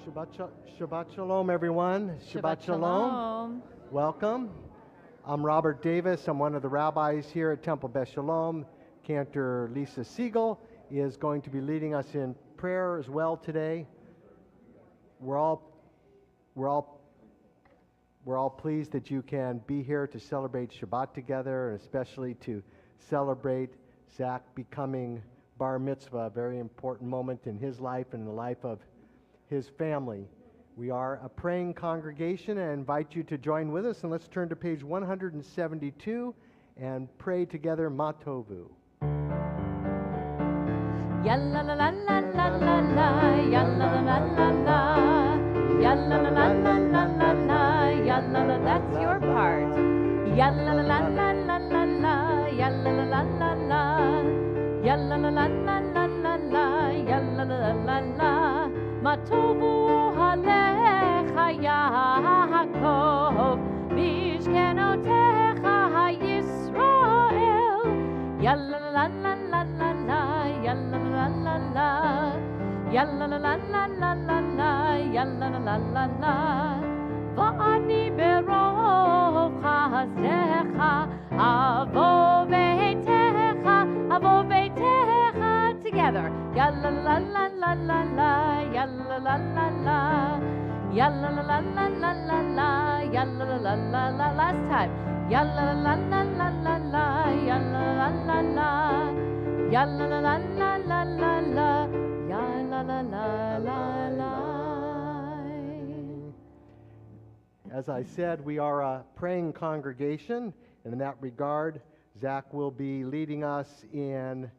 Shabbat Shalom, everyone. Shabbat Shalom. Welcome. I'm Robert Davis. I'm one of the rabbis here at Temple Beth Shalom. Cantor Lisa Siegel is going to be leading us in prayer as well today. We're all pleased that you can be here to celebrate Shabbat together, and especially to celebrate Zach becoming bar mitzvah, a very important moment in his life and in the life of his family. We are a praying congregation, and I invite you to join with us, and let's turn to page 172 and pray together Ma Tovu. Yalla la la la la la la, yalla la la la la, yalla la la la la la la, yalla la, that's your part. Yalla la la la la la la, yalla la la la la, yalla la la la la la la, yalla la la la. Ma tovu alecha Yaakov, mishkenotecha Yisrael. Yalla la la la la la, yalla la la la, yalla la la la la la la, yalla la la la. Va'ani berov chazecha, avo veitecha, together. Yalla la la la la la, yalla la la la, yalla la la la la la la, yalla la la la la. Last time. Yalla la la la la la, yalla la la la, yalla la la la la la la, yalla la la la la. As I said, we are a praying congregation, and in that regard, Zach will be leading us in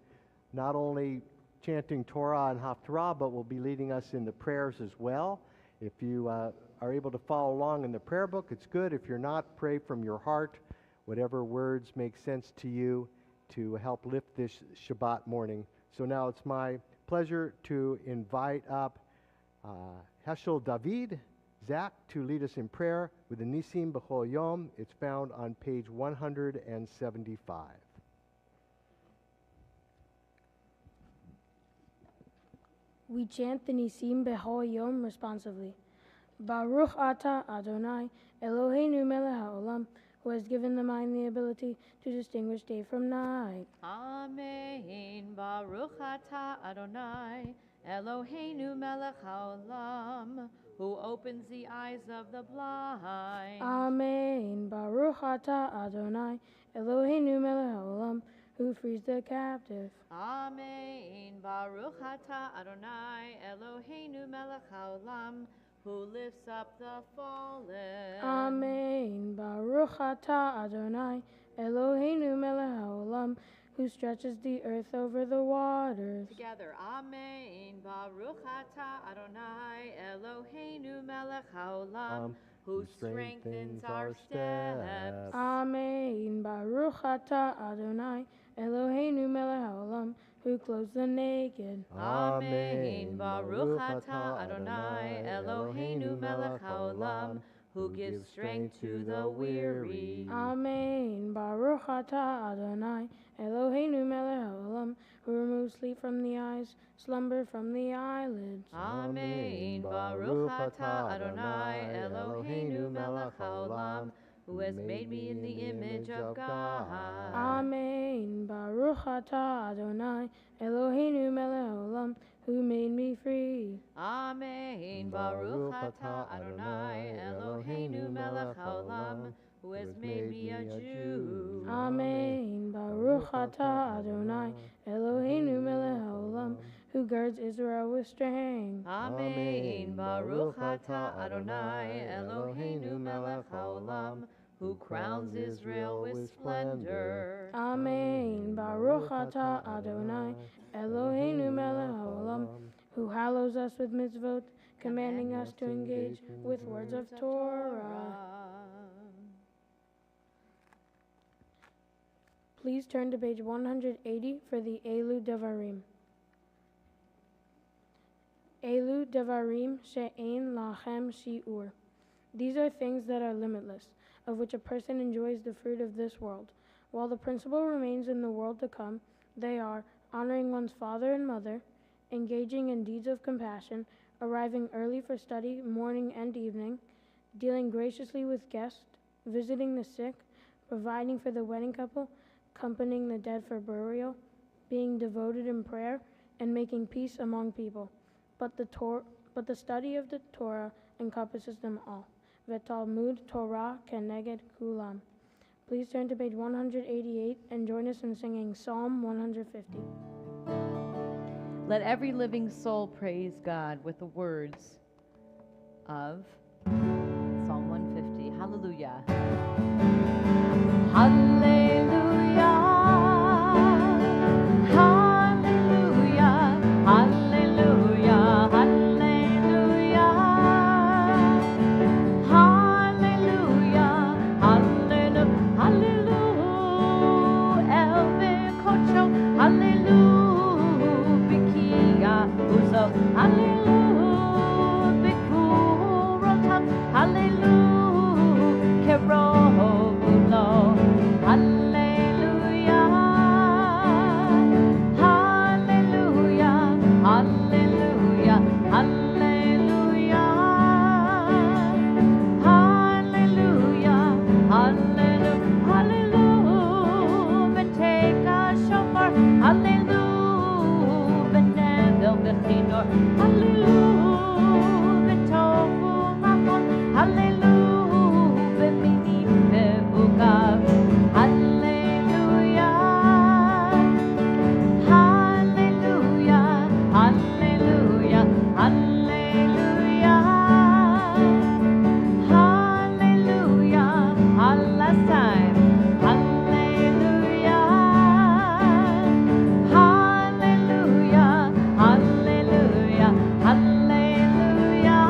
not only chanting Torah and Haftarah, but will be leading us in the prayers as well. If you are able to follow along in the prayer book, it's good. If you're not, pray from your heart, whatever words make sense to you to help lift this Shabbat morning. So now it's my pleasure to invite up Heschel David, Zach, to lead us in prayer with the Nisim B'chol Yom. It's found on page 175. We chant the Nisim B'chol Yom responsively. Baruch Ata Adonai Eloheinu Melech HaOlam, who has given the mind the ability to distinguish day from night. Amen. Baruch Ata Adonai Eloheinu Melech HaOlam, who opens the eyes of the blind. Amen. Baruch Ata Adonai Eloheinu Melech HaOlam, who frees the captive. Amen. Baruch Ata Adonai Eloheinu Melech HaOlam, who lifts up the fallen. Amen. Baruch Ata Adonai Eloheinu Melech HaOlam, who stretches the earth over the waters. Together, Amen. Baruch Ata Adonai Eloheinu Melech HaOlam, who strengthens our steps. Amen. Baruch Ata Adonai Eloheinu Melech HaOlam, who clothes the naked. Amen. Baruch Ata Adonai Eloheinu Melech HaOlam, who gives strength to the weary. Amen. Baruch Ata Adonai Eloheinu Melech HaOlam, who removes sleep from the eyes, slumber from the eyelids. Amen. Baruch Ata Adonai Eloheinu Melech HaOlam, who has made me in the image of God. Amen. Baruch Ata Adonai Eloheinu Melech HaOlam, who made me free. Amen. Baruch Ata Adonai Eloheinu Melech HaOlam, who has made me a Jew. Amen. Baruch Ata Adonai Eloheinu Melech HaOlam, who girds Israel with strength. Amen. Baruch Ata Adonai Eloheinu Melech HaOlam, who crowns Israel with splendor. Amen. Baruch Ata Adonai Eloheinu Melech HaOlam, who hallows us with mitzvot, commanding us to engage with words of Torah. Please turn to page 180 for the Elu Devarim. Elu Devarim she'ein lachem shi'ur. These are things that are limitless, of which a person enjoys the fruit of this world. While the principle remains in the world to come, they are honoring one's father and mother, engaging in deeds of compassion, arriving early for study morning and evening, dealing graciously with guests, visiting the sick, providing for the wedding couple, accompanying the dead for burial, being devoted in prayer, and making peace among people. But the study of the Torah encompasses them all. V'talmud Torah keneged kulam. Please turn to page 188 and join us in singing Psalm 150. Let every living soul praise God with the words of Psalm 150. Hallelujah. Hallelujah. Hallelujah. Hallelujah. Hallelujah. Hallelujah. Hallelujah. Hallelujah. El Bekocho. Hallelujah. Bikia. Uzo. Hallelujah. Bikurotam. Hallelujah. Kerobulo. Hallelujah. Hallelujah. Hallelujah. Hallelujah. Hallelujah. Hallelujah. Hallelujah. Beteka shofar. Hallelujah. Benevel bechinor. Hallelujah. Betofu machon. Hallelujah. Bemini beugav. Hallelujah. Hallelujah. Hallelujah. Hallelujah. Hallelujah. Last time. Hallelujah. Hallelujah. Hallelujah. Hallelujah.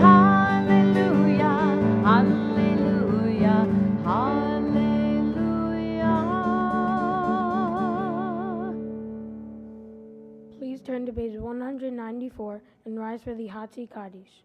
Hallelujah. Hallelujah. Hallelujah. Please turn to page 194 and rise for the Hatzi Kaddish.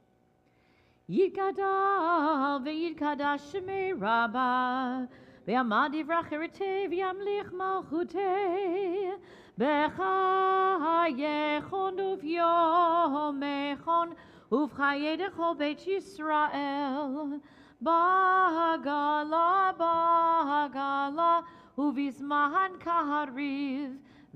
Yikadal v'yikadash shemei rabba v'yamad yivrach eretei v'yamlich malchutei b'chayechon uv'yomechon uv'chayedecho beit Yisrael b'hagala b'hagala uv'izman kahariv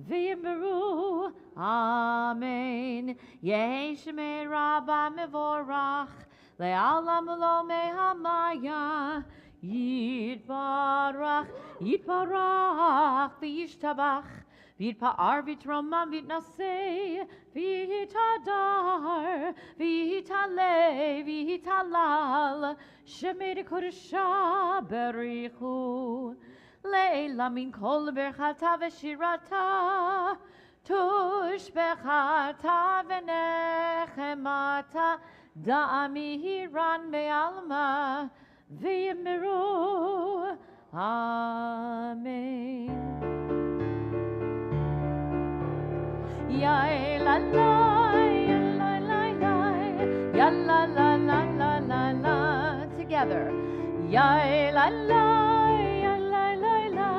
v'yimberu Amen. Yehi shemei rabba mevorach Le'alam lo mehamaya Yitbarach Yitbarach V'yishtabach V'yitpa'ar v'yitromam v'yitnaseh V'yitadar V'yitaleh V'yitalal Shemei dekodesha berichu Le'ela min kol berchata v'shirata Tush bechata v'nechemata Da'amihiran be'alma v'yimiru. Amen. Ya la la, ya la la la, ya la la la la la la. Together. Ya la la, ya la la la,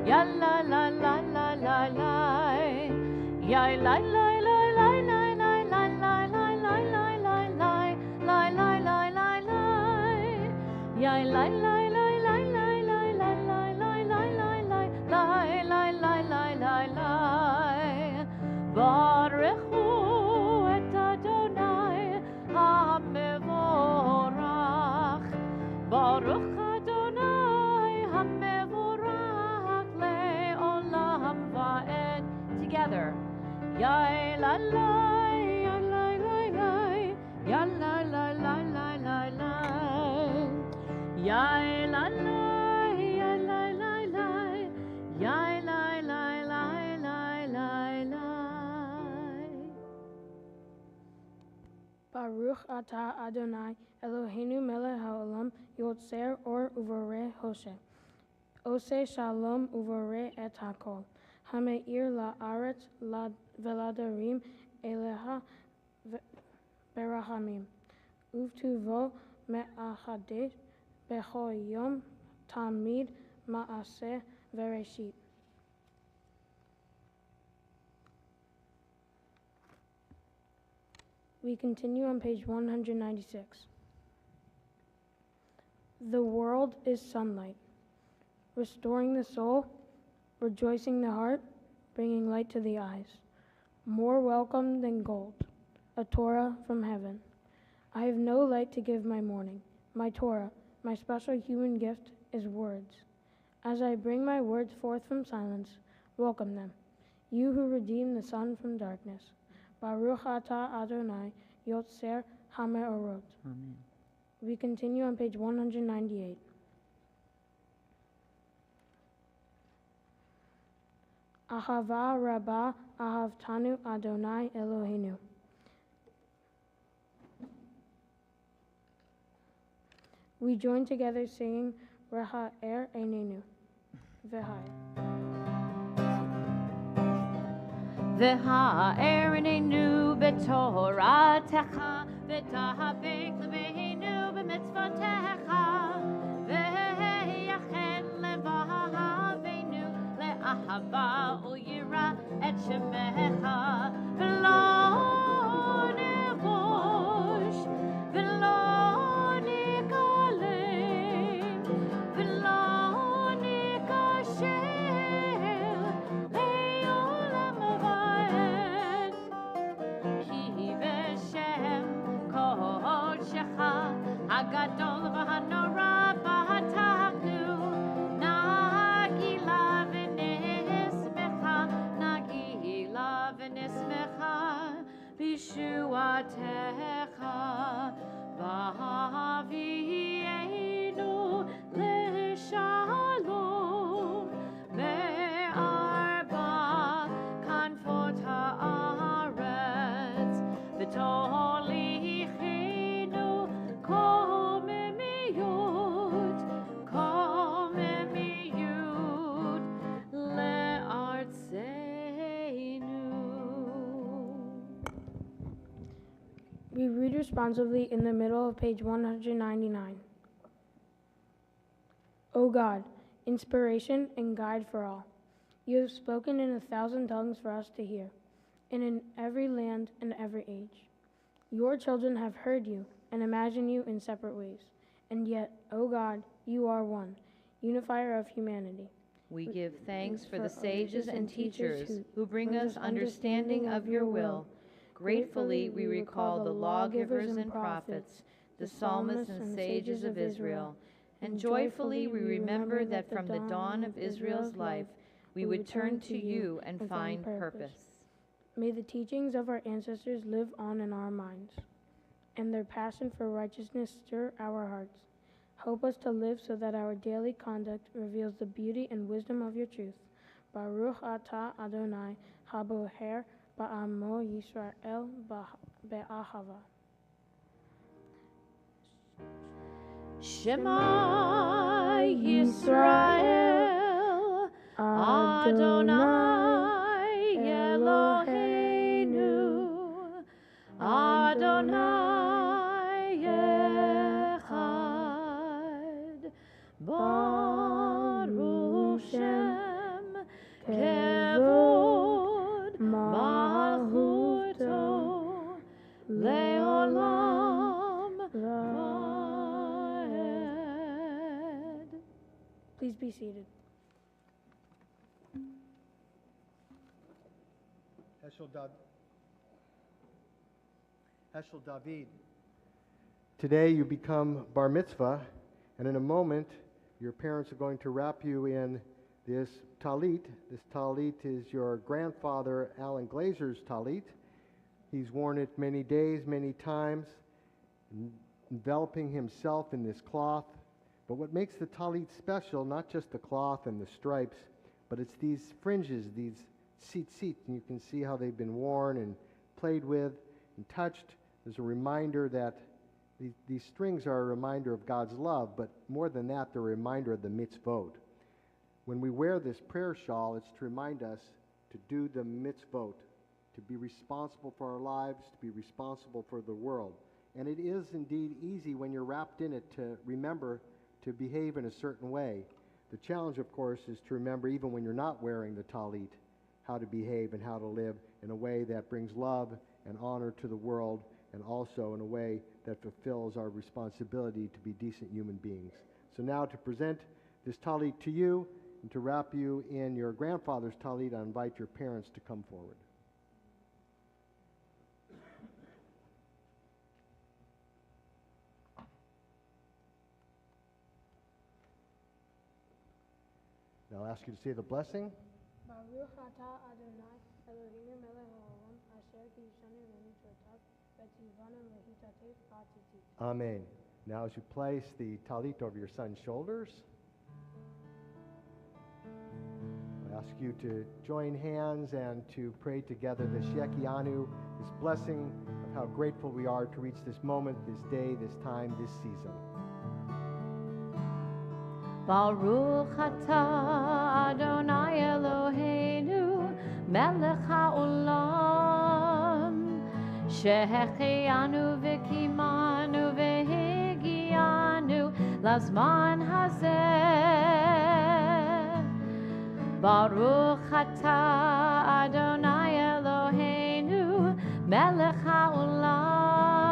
ya la la la la la la. Ya la la la la la la la la la la la la la la la la la la. Ya la la la la la la la la la la la la la la la la la. Barechu et Adonai hamevorach. Baruch Adonai hamevorach le'olam va'ed. Together. Ya la la, ya la la la, ya la la la la la la. Ya la la, ya la la la, ya la la la la la la. Baruch atah Adonai Eloheinu melech haolam yotzer or uvoreh hoshe. Ose shalom uvoreh et hakol. Hameir la'aretz veladarim eleha berachamim. Uvtuvo me'achadesh bechol yom tamid ma'aseh vereshit. We continue on page 196. The world is sunlight, restoring the soul, rejoicing the heart, bringing light to the eyes. More welcome than gold, a Torah from heaven. I have no light to give my morning. My Torah, my special human gift, is words. As I bring my words forth from silence, welcome them, you who redeem the sun from darkness. Baruch atah Adonai, Yotzer HaMe'orot. Amen. We continue on page 198. Ahava Rabbah Ahavtanu Adonai Eloheinu. We join together singing Reha Er Einenu. V'hai. V'ha'erinenu b'toratecha v'tahabek lebeinu b'mitzvotecha v'yachen levahavenu le'ahava u'yira et shemecha v'lo nivosh v'lo nikalem v'lo nikashel le'olam va'ed ki v'shem kodshecha hagadol v'hanora v'hatachnu nagila v'nismecha b'shuatecha v'havienu l'shalom me'arba kanfot ha'aretz v'tolichenu komemiyut le'artzeinu. We read responsively in the middle of page 199. O God, inspiration and guide for all. You have spoken in 1,000 tongues for us to hear, and in every land and every age. Your children have heard you and imagine you in separate ways. And yet, O God, you are one, unifier of humanity. We give thanks for the sages and teachers who bring us understanding of your will. Gratefully we recall the lawgivers and prophets, the psalmists and sages of Israel. And joyfully we remember that from the dawn of Israel's life we would turn to you and find purpose. May the teachings of our ancestors live on in our minds, and their passion for righteousness stir our hearts. Help us to live so that our daily conduct reveals the beauty and wisdom of your truth. Baruch atah Adonai haboher ba'amo Yisrael be'ahava. Shema Yisrael Adonai Eloheinu Adonai Echad Baruch Shem Kevod Malchuto Leolam Vaed. Please be seated. Heshel David. Today you become bar mitzvah, and in a moment your parents are going to wrap you in this talit. This talit is your grandfather Alan Glazer's talit. He's worn it many days, many times, enveloping himself in this cloth. But what makes the talit special, not just the cloth and the stripes, but it's these fringes, these tzitzit, and you can see how they've been worn and played with and touched. There's a reminder that these strings are a reminder of God's love, but more than that, they're a reminder of the mitzvot. When we wear this prayer shawl, it's to remind us to do the mitzvot, to be responsible for our lives, to be responsible for the world. And it is indeed easy when you're wrapped in it to remember to behave in a certain way. The challenge, of course, is to remember even when you're not wearing the talit, how to behave and how to live in a way that brings love and honor to the world and also in a way that fulfills our responsibility to be decent human beings. So now to present this talit to you and to wrap you in your grandfather's talit, I invite your parents to come forward. Now I'll ask you to say the blessing. Baruch atah Adonai Eloheinu melech haolam asher kiyishanu v'mitzvotav v'tzivanu lehitatef ba'tzitzit. Amen. Now as you place the talit over your son's shoulders, I ask you to join hands and to pray together the Shekianu, this blessing of how grateful we are to reach this moment, this day, this time, this season. Baruch atah Adonai Eloheinu melech haolam shehechianu v'kimanu v'higianu lazman hazeh. Baruch atah Adonai Eloheinu melech haolam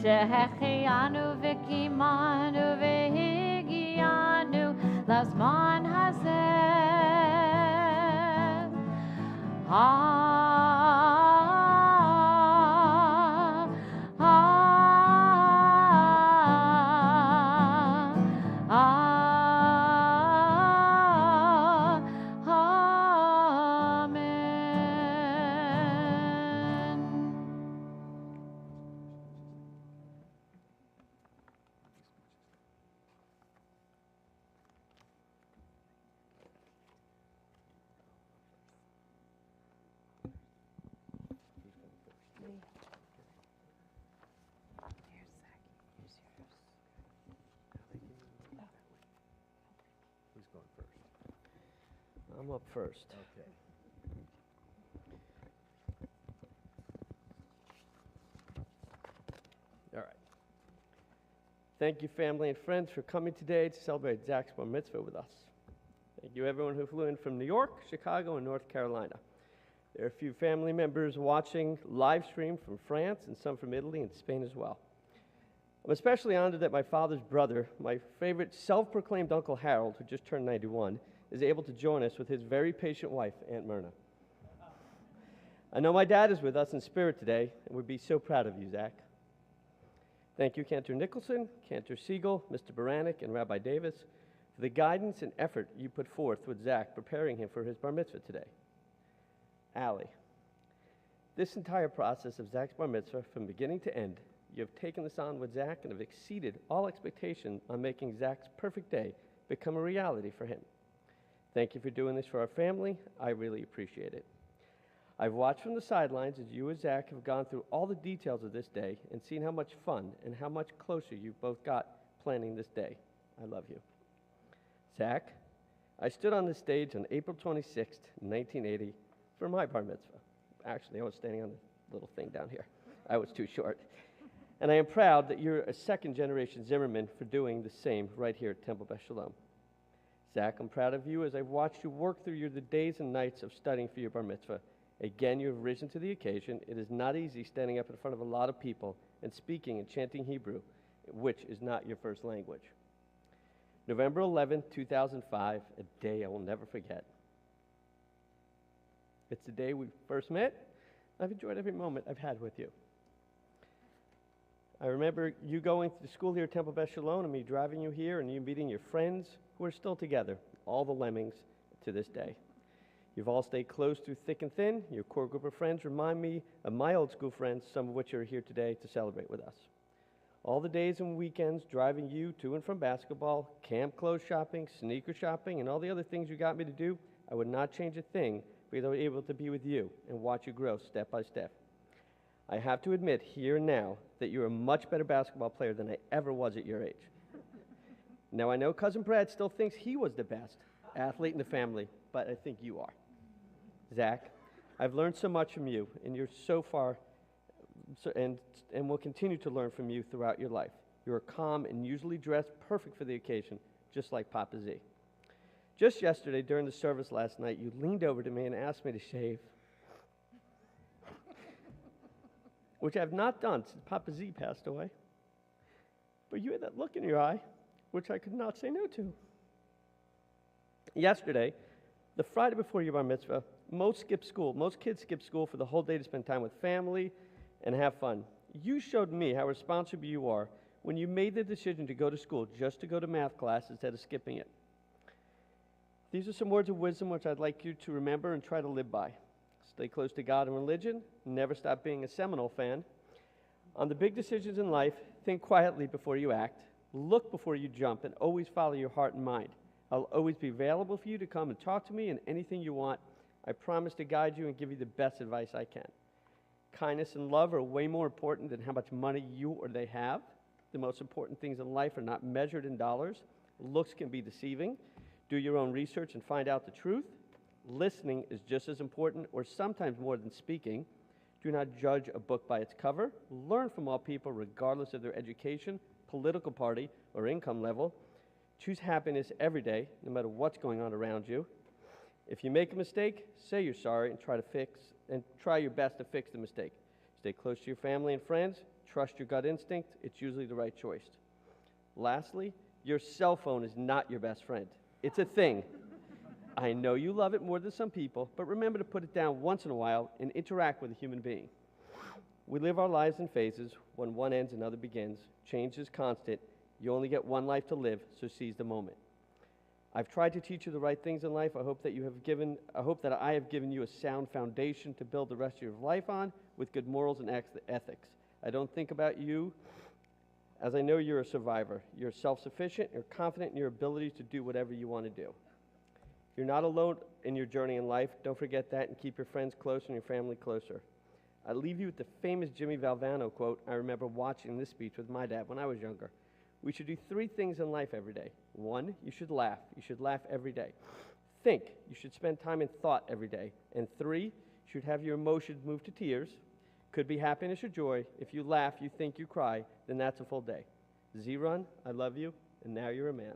shehechianu v'kimanu v'higianu lazman hazeh. Who's going first? I'm up first. Okay. All right. Thank you, family and friends, for coming today to celebrate Zach's bar mitzvah with us. Thank you, everyone who flew in from New York, Chicago, and North Carolina. There are a few family members watching live stream from France and some from Italy and Spain as well. I'm especially honored that my father's brother, my favorite self-proclaimed Uncle Harold, who just turned 91, is able to join us with his very patient wife, Aunt Myrna. I know my dad is with us in spirit today, and would be so proud of you, Zach. Thank you, Cantor Nicholson, Cantor Siegel, Mr. Baranek, and Rabbi Davis, for the guidance and effort you put forth with Zach preparing him for his bar mitzvah today. Allie, this entire process of Zach's bar mitzvah, from beginning to end, you have taken this on with Zach and have exceeded all expectation on making Zach's perfect day become a reality for him. Thank you for doing this for our family. I really appreciate it. I've watched from the sidelines as you and Zach have gone through all the details of this day and seen how much fun and how much closer you both got planning this day. I love you. Zach, I stood on this stage on April 26th, 1980 for my bar mitzvah. Actually, I was standing on the little thing down here. I was too short. And I am proud that you're a second-generation Zimmerman for doing the same right here at Temple Beth Shalom. Zach, I'm proud of you as I've watched you work through the days and nights of studying for your bar mitzvah. Again, you have risen to the occasion. It is not easy standing up in front of a lot of people and speaking and chanting Hebrew, which is not your first language. November 11, 2005, a day I will never forget. It's the day we first met. I've enjoyed every moment I've had with you. I remember you going to school here at Temple Beth Shalom and me driving you here and you meeting your friends who are still together, all the lemmings to this day. You've all stayed close through thick and thin. Your core group of friends remind me of my old school friends, some of which are here today to celebrate with us. All the days and weekends driving you to and from basketball, camp clothes shopping, sneaker shopping, and all the other things you got me to do, I would not change a thing because I was able to be with you and watch you grow step by step. I have to admit here and now that you're a much better basketball player than I ever was at your age. Now, I know Cousin Brad still thinks he was the best athlete in the family, but I think you are. Zach, I've learned so much from you, and you're so far, and will continue to learn from you throughout your life. You're calm and usually dressed perfect for the occasion, just like Papa Z. Just yesterday, during the service last night, you leaned over to me and asked me to shave. which I have not done since Papa Z passed away. But you had that look in your eye, which I could not say no to. Yesterday, the Friday before your bar mitzvah, most kids skip school for the whole day to spend time with family and have fun. You showed me how responsible you are when you made the decision to go to school just to go to math class instead of skipping it. These are some words of wisdom which I'd like you to remember and try to live by. Stay close to God and religion. Never stop being a Seminole fan. On the big decisions in life, think quietly before you act. Look before you jump, and always follow your heart and mind. I'll always be available for you to come and talk to me and anything you want. I promise to guide you and give you the best advice I can. Kindness and love are way more important than how much money you or they have. The most important things in life are not measured in dollars. Looks can be deceiving. Do your own research and find out the truth. Listening is just as important, or sometimes more than speaking. Do not judge a book by its cover. Learn from all people regardless of their education, political party, or income level. Choose happiness every day, no matter what's going on around you. If you make a mistake, say you're sorry and try your best to fix the mistake. Stay close to your family and friends. Trust your gut instinct. It's usually the right choice. Lastly, your cell phone is not your best friend. It's a thing. I know you love it more than some people, but remember to put it down once in a while and interact with a human being. We live our lives in phases. When one ends, another begins. Change is constant. You only get one life to live, so seize the moment. I've tried to teach you the right things in life. I hope that I have given you a sound foundation to build the rest of your life on with good morals and ethics. I don't think about you as I know you're a survivor. You're self-sufficient. You're confident in your ability to do whatever you want to do. You're not alone in your journey in life. Don't forget that, and keep your friends close and your family closer. I leave you with the famous Jimmy Valvano quote I remember watching this speech with my dad when I was younger. We should do 3 things in life every day. 1, you should laugh. You should laugh every day. Think. You should spend time in thought every day. And 3, you should have your emotions move to tears. Could be happiness or joy. If you laugh, you think, you cry, then that's a full day. Z-Run, I love you, and now you're a man.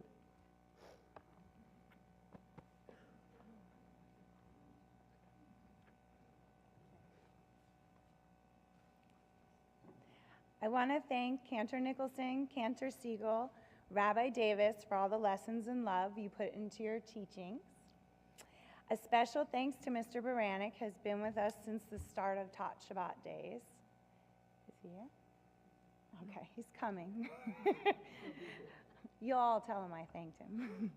I want to thank Cantor Nicholson, Cantor Siegel, Rabbi Davis for all the lessons and love you put into your teachings. A special thanks to Mr. Baranek, has been with us since the start of Tot Shabbat days. Is he here? Okay, he's coming. You'll all tell him I thanked him.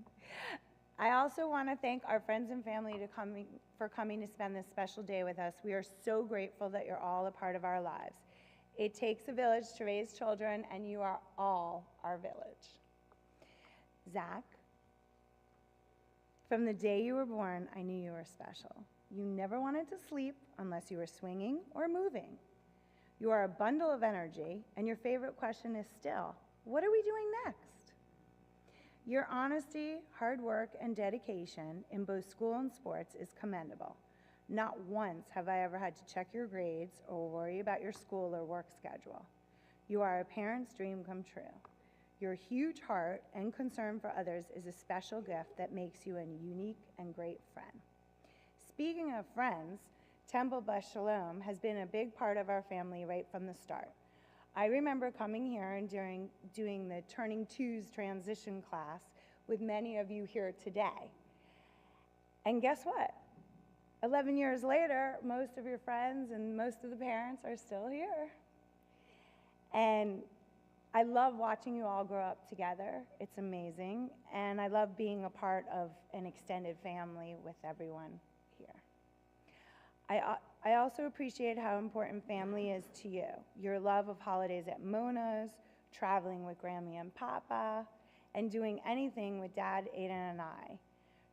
I also want to thank our friends and family for coming to spend this special day with us. We are so grateful that you're all a part of our lives. It takes a village to raise children, and you are all our village. Zach, from the day you were born, I knew you were special. You never wanted to sleep unless you were swinging or moving. You are a bundle of energy, and your favorite question is still, what are we doing next? Your honesty, hard work, and dedication in both school and sports is commendable. Not once have I ever had to check your grades or worry about your school or work schedule. You are a parent's dream come true. Your huge heart and concern for others is a special gift that makes you a unique and great friend. Speaking of friends, Temple Bus Shalom has been a big part of our family right from the start. I remember coming here and doing the Turning Twos transition class with many of you here today. And guess what? 11 years later, most of your friends and most of the parents are still here. And I love watching you all grow up together. It's amazing. And I love being a part of an extended family with everyone here. I also appreciate how important family is to you. Your love of holidays at Mona's, traveling with Grammy and Papa, and doing anything with Dad, Aiden, and I.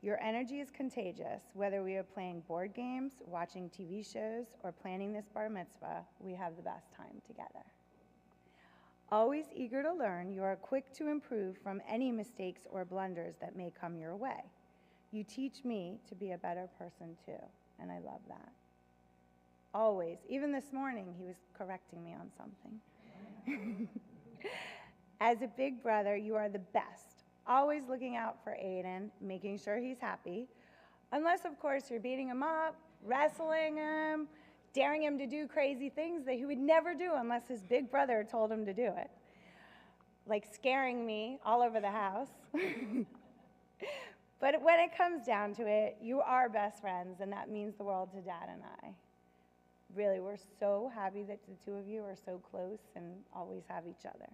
Your energy is contagious. Whether we are playing board games, watching TV shows, or planning this bar mitzvah, we have the best time together. Always eager to learn, you are quick to improve from any mistakes or blunders that may come your way. You teach me to be a better person too, and I love that. Always. Even this morning, he was correcting me on something. As a big brother, you are the best. Always looking out for Aiden, making sure he's happy. Unless, of course, you're beating him up, wrestling him, daring him to do crazy things that he would never do unless his big brother told him to do it, like scaring me all over the house. But when it comes down to it, you are best friends, and that means the world to Dad and I. Really, we're so happy that the two of you are so close and always have each other.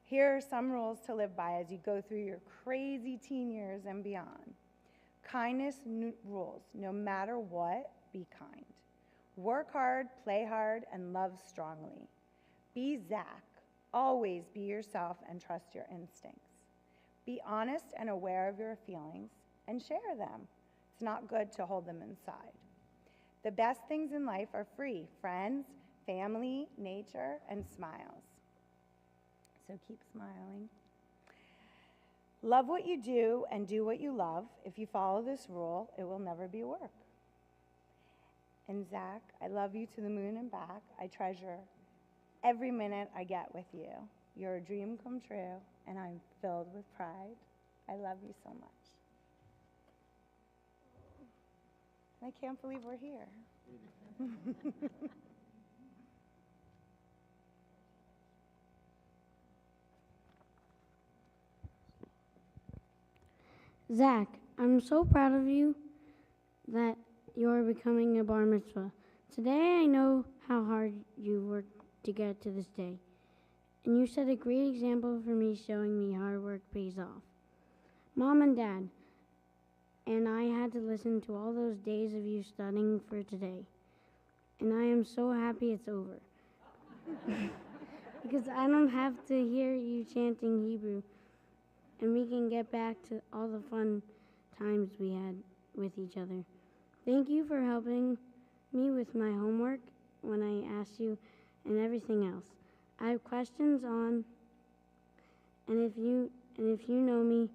Here are some rules to live by as you go through your crazy teen years and beyond. Kindness rules. No matter what, be kind. Work hard, play hard, and love strongly. Be Zach. Always be yourself and trust your instincts. Be honest and aware of your feelings and share them. It's not good to hold them inside. The best things in life are free: friends, family, nature, and smiles. So keep smiling. Love what you do and do what you love. If you follow this rule, it will never be work. And Zach, I love you to the moon and back. I treasure every minute I get with you. You're a dream come true, and I'm filled with pride. I love you so much. I can't believe we're here. Zach, I'm so proud of you that you're becoming a bar mitzvah. Today I know how hard you worked to get to this day. And you set a great example for me, showing me hard work pays off. Mom and Dad, and I had to listen to all those days of you studying for today. And I am so happy it's over. Because I don't have to hear you chanting Hebrew. And we can get back to all the fun times we had with each other. Thank you for helping me with my homework when I asked you and everything else. I have questions on, and if you know me,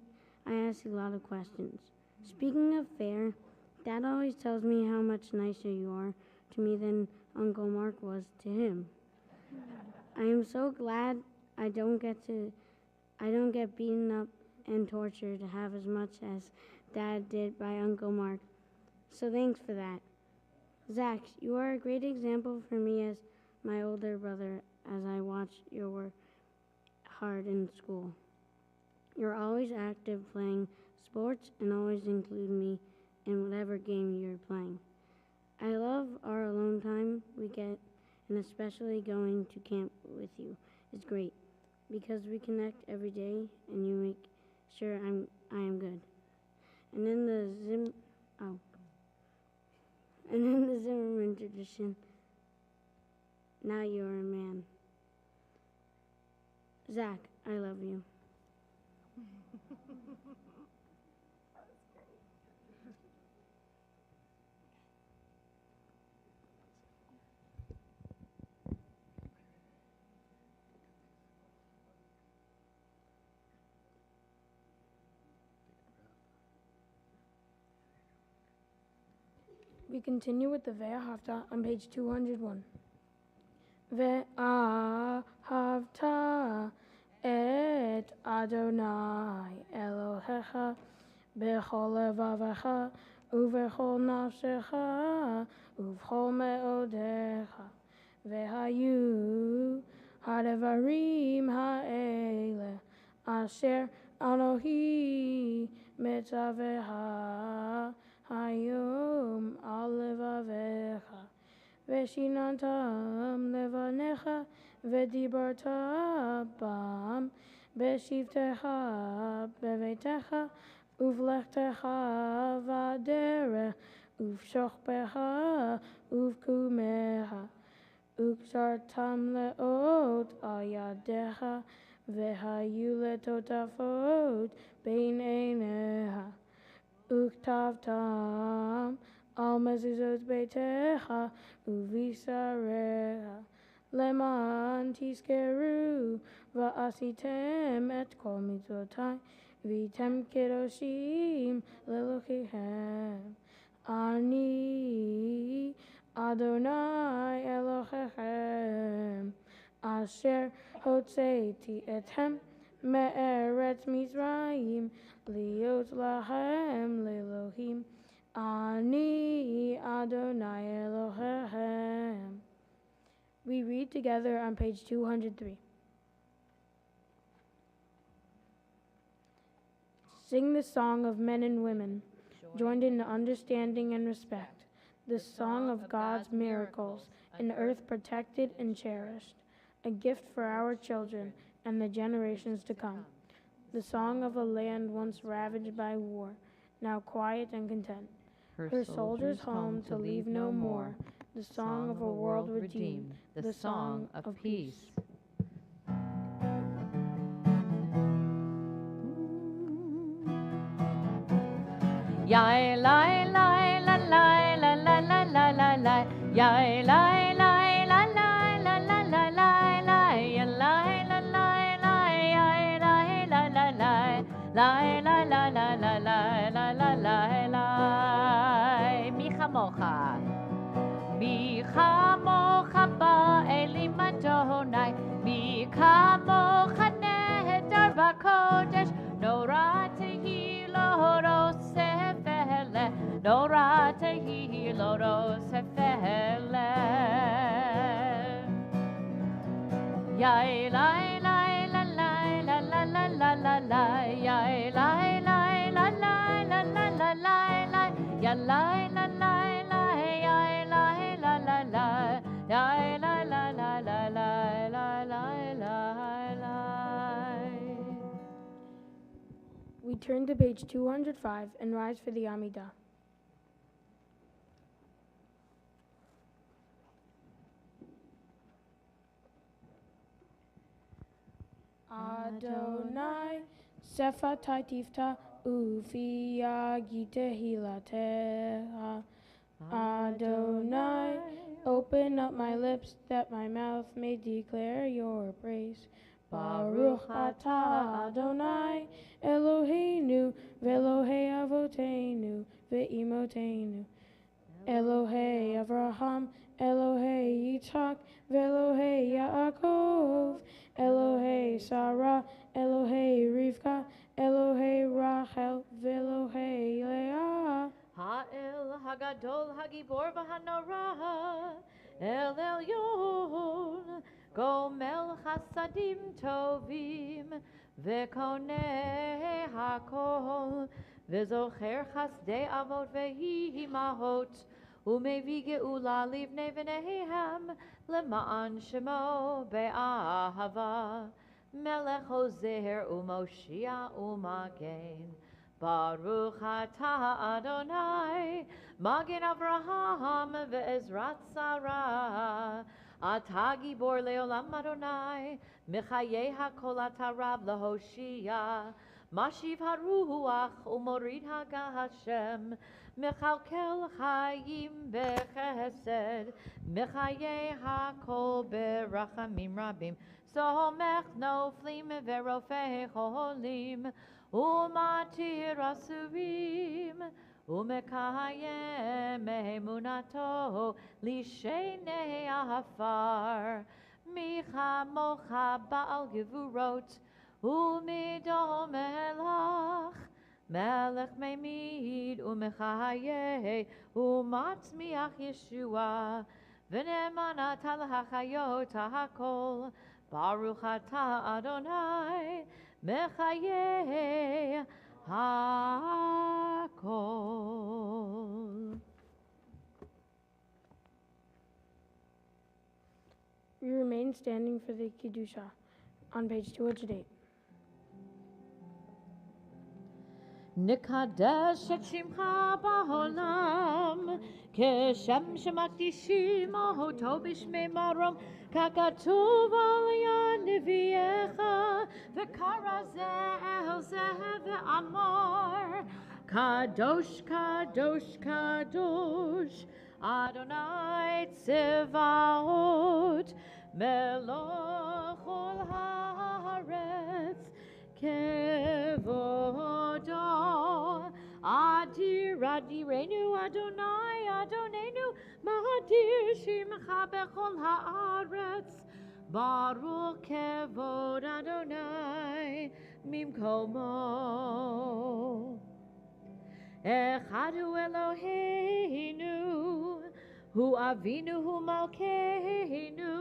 I ask a lot of questions. Speaking of fair, Dad always tells me how much nicer you are to me than Uncle Mark was to him. I am so glad I don't get beaten up and tortured half as much as Dad did by Uncle Mark. So thanks for that. Zach, you are a great example for me as my older brother as I watch your work hard in school. You're always active playing sports and always include me in whatever game you're playing. I love our alone time we get, and especially going to camp with you is great because we connect every day and you make sure I am good. And in the Zimmerman tradition, now you are a man. Zach, I love you. We continue with the Ve'ahavta on page 201. Ve'ahavta et Adonai Elohecha b'chol levavecha uv'chol nafshecha uv'chol me'odecha ve'hayu ha'devarim ha'ele asher Anohi mitzaveha hayom al levavecha Veshinantam levanecha vedibarta bam beshivtecha bevetecha uvlechtecha vadere uvshochpecha uvkumecha uktartam leot ayadecha vehayu letotafot bein einecha uktavtam al mezuzot beitecha uvisarecha leman tiskeru va'asitem et kol mitzvotai vitem kedoshim lelochichem ani Adonai Elohechem asher hotzeiti etchem me'eretz Mizraim liot lahem lelohim Ani Adonai Elohim. We read together on page 203. Sing the song of men and women, joined in understanding and respect, the song of God's miracles, an earth protected and cherished, a gift for our children and the generations to come, the song of a land once ravaged by war, now quiet and content, her soldiers home to leave no more, the song of a world redeemed, the song of peace. Yai lai lai la lai la la la la la la. Yai lai lai la lai la la la la la. Ya lai la lai lai yai lai la la la. Lai la la la la la la la la la. Mi chamocha. Mi chamocha ba'elim Adonai. Mi chamocha nehedar b'kodesh. Nora tehi lo rosefele. Nora tehi lo rosefele. Yai lai lai la lai la la la la la la. Yai lai lai la lai la la la la la. Ya lai la lai lai yai lai la la la. Yai lai la la la la la la la la. We turn to page 205 and rise for the Amidah. Adonai, Sefatai Tifta, Ufia Gitehilateha. Adonai, open up my lips that my mouth may declare your praise. Baruch atah Adonai, Eloheinu, Velohei Avotenu, Ve'imotenu. Elohei Avraham, Elohei Yitzhak, Velohei Yaakov, Elohei Sarah, Elohei Rivka, Elohei Rachel, Velohei Leah. Ha'el Hagadol Hagibor V'Hanora, El Elyon, Gomel Chasadim Tovim, Vekoneh Hakol, Vezocher Chasdei Avot Vehi Mahot, Umevi Geula Livnei V'Nehem, Lema'an Shemo Be'ahava, Melech Hozer Umoshia Umagen. Baruch atah Adonai, Magen Avraham ve'ezrat Sarah. Atah gibor leolam Adonai, Mechayei hakol atah rab lehoshia. Mashiv haruach umorid hagashem, Mechalkel chayim bechesed, Mechayei hakol berachamim rabim. Somech noflim verofei cholim. Umatir asurim, umekayem emunato, lishenei afar, micha mocha baal gevurot, umidom melach, melech memid, umechayeh, umatzmiach Yeshua, v'nemanat al hachayot hakol, Baruch atah Adonai, Mechayeh hakol. We remain standing for the Kiddusha on page 208. Nikadesh et shimcha ba'olam, keshem shemakdishim oto b'shmei marom, kakatuv al yad neviecha, v'kara zeh el zeh ve'amar, kadosh, kadosh, kadosh, Adonai tzevaot, melech ol haaretz, kevodo, adir adirenu Adonai Adonenu, mahadir shimcha bechol haaretz, baruch kevod Adonai mimkomo. Echad hu Eloheinu, hu Avinu hu Malkeinu,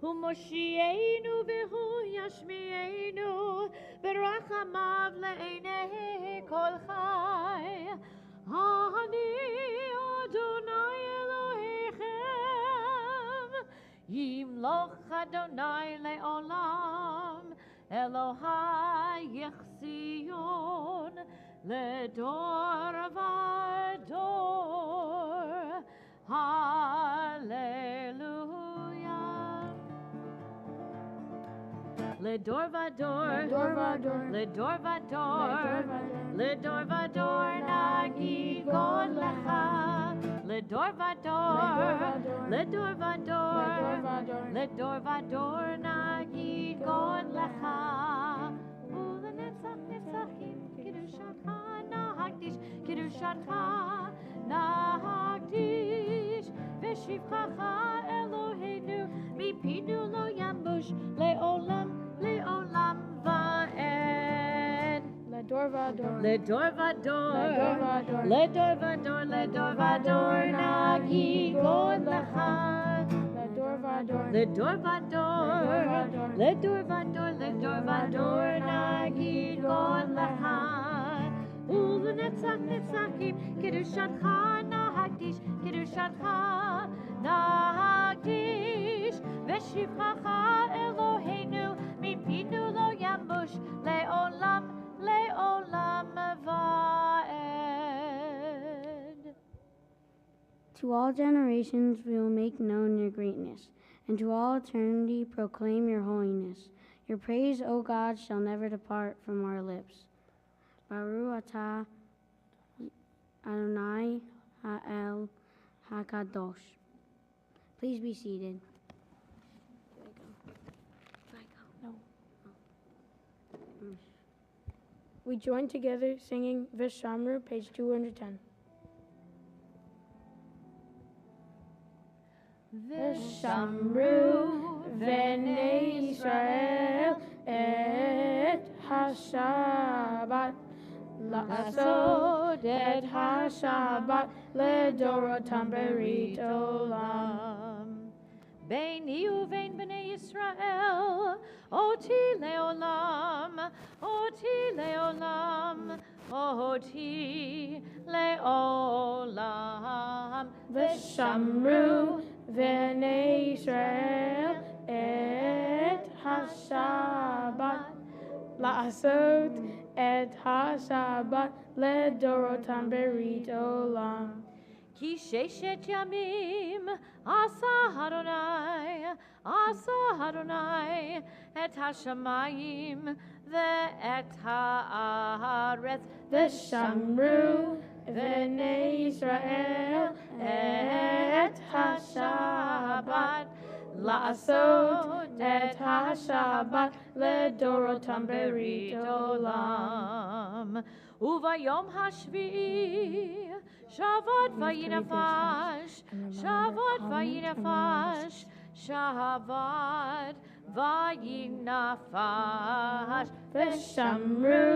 hu Moshienu v'hu Yashmienu, berachamav le'enei kol chai. Ani Adonai Elohechem, Yimloch Adonai le'olam, Elohai Yechzion, Ledor vador. Hallelujah. Ledor vador. Ledor vador. Ledor vador nagi god lecha. Ledor vador. Ledor vador. Ledor vador nagi god lecha. Ulenetzach netzachim kiddushatcha nahakdish kiddushatcha nahakdish v'shivchacha Eloheinu mipinu lo yambush le'olam le'olam va'ed. Ledor vador. Ledor vador. Ledor vador. Ledor vador nagi god lecha. Ledor vador. Ledor vador. Ledor vador. Ledor vador nagi god lecha. Ulenetzach netzachim kiddushatcha nahakdish kiddushatcha nahakdish v'shivchacha Eloheinu mipinu lo yambush le'olam le'olam va'ed. To all generations we will make known your greatness, and to all eternity proclaim your holiness. Your praise, O God, shall never depart from our lips. Baruch atah Adonai Ha'el HaKadosh. Please be seated. We join together singing Vishamru, page 210. Vishamru v'nei Yisrael et ha-Shabbat la'asod et ha-Shabbat ledorotam berit olam. Beini uvein b'nei Yisrael, oti leolam, oti leolam, oti leolam. Vishamru v'nei Yisrael et ha-Shabbat la'asod et ha-Shabbat ledorotam berit olam. Ki sheshet yamim asa Adonai et hashamayim ve'et haaretz. Vishamru v'nei Yisrael et ha-Shabbat la'asod et ha-Shabbat ledorotam berit olam. Uvayom hashvi'i Shabbat vayinafash, Shabbat vayinafash, Shabbat vayinafash. Vishamru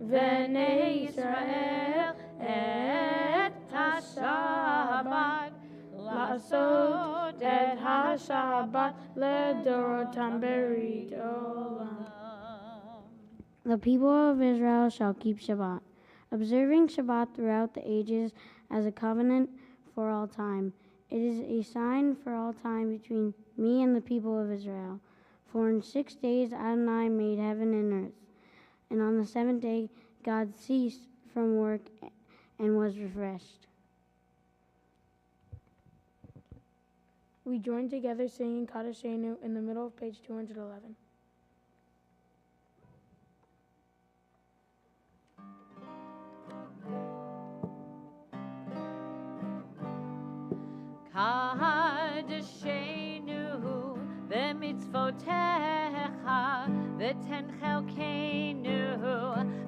v'nei Yisrael et ha-Shabbat la'asod et ha-Shabbat ledorotam berit olam. The people of Israel shall keep Shabbat, observing Shabbat throughout the ages as a covenant for all time. It is a sign for all time between me and the people of Israel. For in 6 days Adonai made heaven and earth, and on the seventh day God ceased from work and was refreshed. We join together singing Kadashenu in the middle of page 211. Kadashenu b'mitzvotecha v'ten chelkenu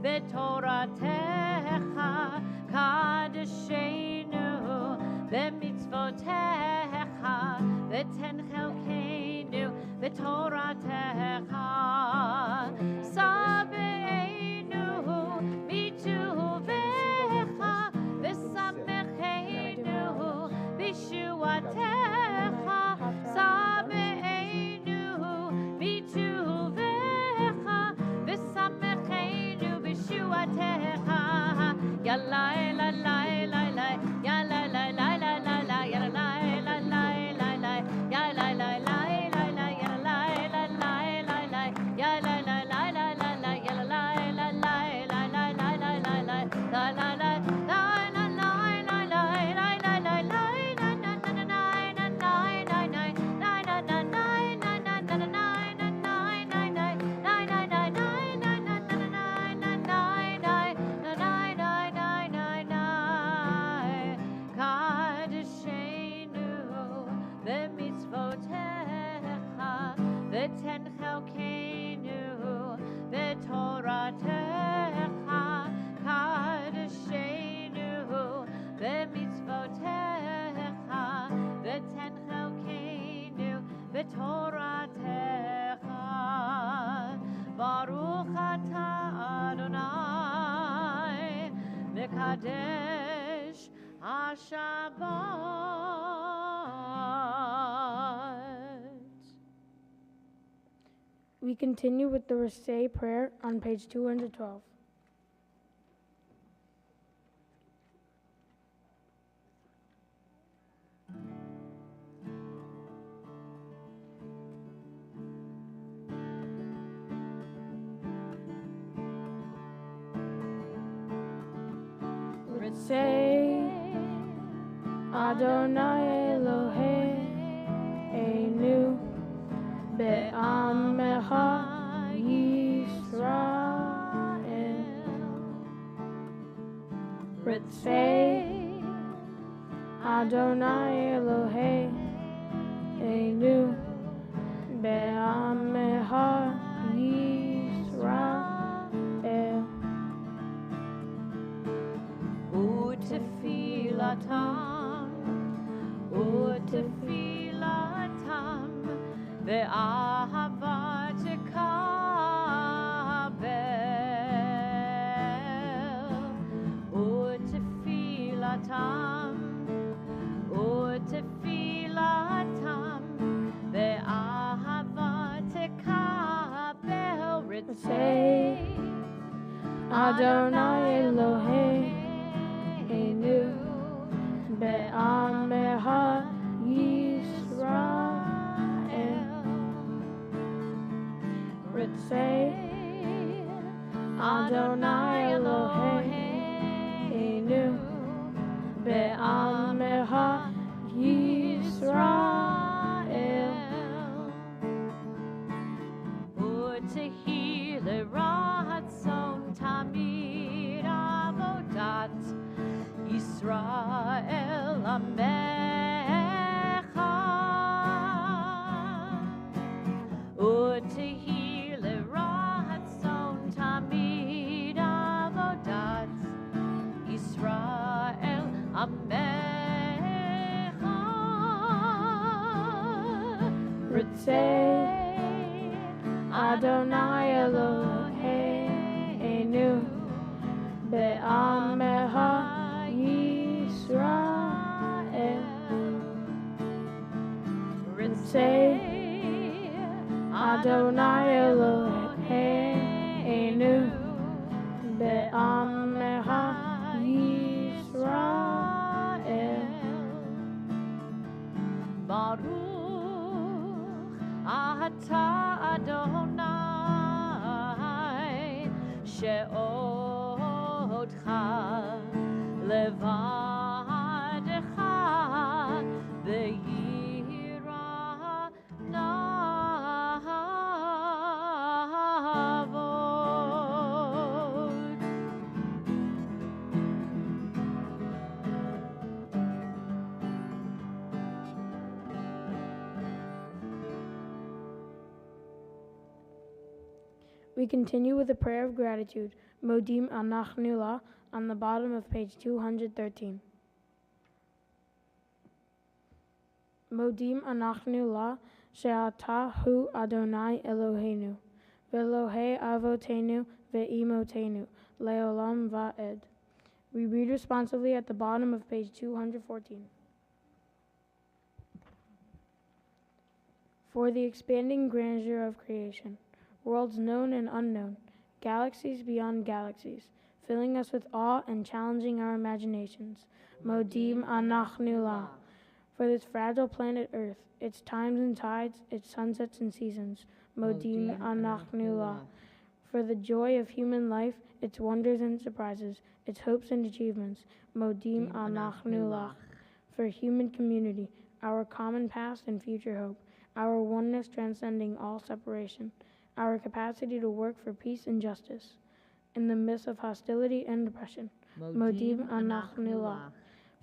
b'toratecha. Kadashenu b'mitzvotecha v'ten chelkenu b'toratecha. Sabeinu mituvecha Kadesh HaShabbat. We continue with the Raseh prayer on page 212. Say Adonai Eloheinu be'amecha Yisrael Say Adonai Eloheinu be'amecha Yisrael Utefilatam ve'ahava tekabel. Utefilatam ve'ahava tekabel. Say Adonai Eloheinu be'amecha Yisrael Say Adonai Eloheinu be'amecha Yisrael Utehile ratzon tamid avodat Yisrael amecha. Utehile ratzon tamid avodat Yisrael amecha. Say Adonai Eloheinu be'amecha Yisrael Say Adonai Eloheinu be'amecha Yisrael Baruch atah Adonai she'odcha levadecha ve'yira navod. We continue with a prayer of gratitude, Modim Anachnu La, on the bottom of page 213. Modim Anachnu La, She'ata Hu Adonai Eloheinu, Ve'Elohei Avotenu Ve'imotenu, Le'olam Va'ed. We read responsively at the bottom of page 214. For the expanding grandeur of creation, worlds known and unknown, galaxies beyond galaxies, filling us with awe and challenging our imaginations. Modim Anachnu La. For this fragile planet Earth, its times and tides, its sunsets and seasons. Modim Anachnu La. For the joy of human life, its wonders and surprises, its hopes and achievements. Modim Anachnu La. For human community, our common past and future hope, our oneness transcending all separation, our capacity to work for peace and justice in the midst of hostility and oppression. Modim Anachnu La.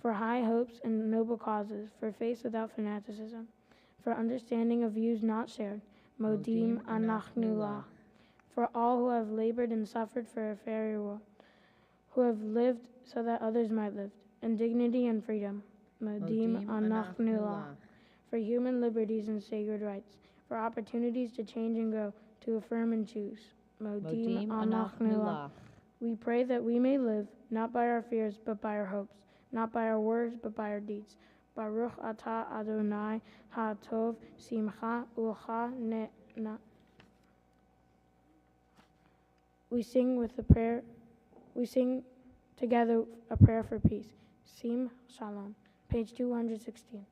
For high hopes and noble causes, for faith without fanaticism, for understanding of views not shared. Modim Anachnu La. For all who have labored and suffered for a fairer world, who have lived so that others might live in dignity and freedom. Modim Anachnu La. For human liberties and sacred rights, for opportunities to change and grow, to affirm and choose. Modim Anachnu La. We pray that we may live, not by our fears, but by our hopes, not by our words, but by our deeds. Baruch atah Adonai ha'tov simcha u'cha ne'na. We sing together a prayer for peace. Sim Shalom, page 216.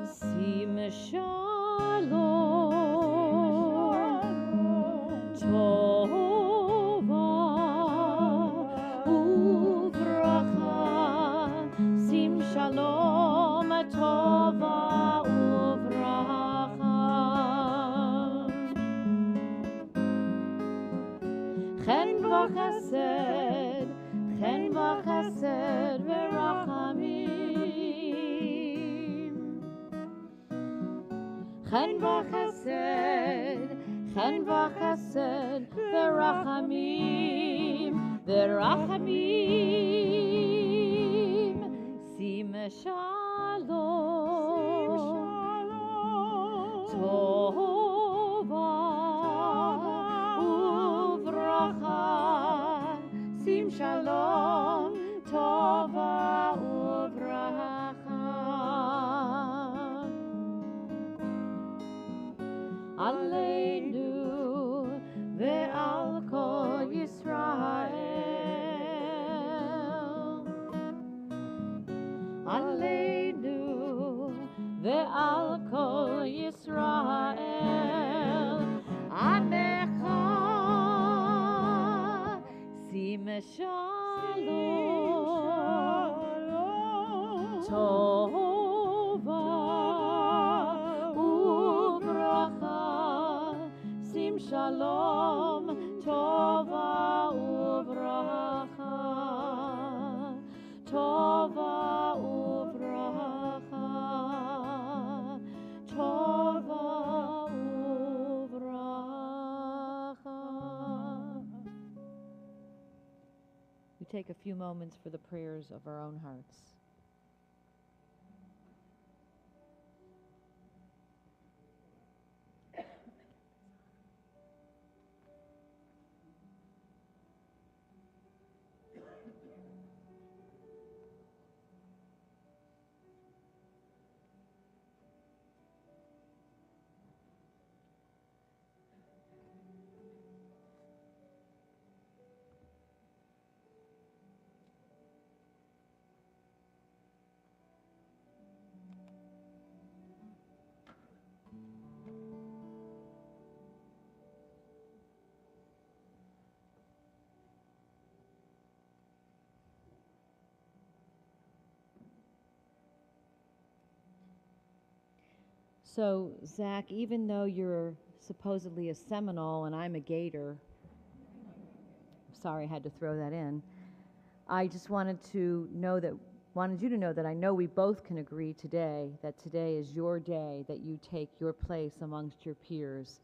Sim Shalom, Tova Uvracha. Sim Shalom, Tova Uvracha. Chen v'chesed, chen v'chesed v'rachamim. Chen v'chesed, chen v'chesed v'rachamim, v'rachamim. Sim Shalom, Tova Uvracha. Sim Shalom, Tova Uvracha. Aleinu ve'al kol Yisrael. Aleinu ve'al kol Yisrael. Amecha sim shalom. Tova uvracha. Sim shalom. Tova uvracha. Tova uvracha. Tova uvracha. We take a few moments for the prayers of our own hearts. So, Zach, even though you're supposedly a Seminole and I'm a Gator, sorry I had to throw that in, I just wanted you to know that I know we both can agree today that today is your day, that you take your place amongst your peers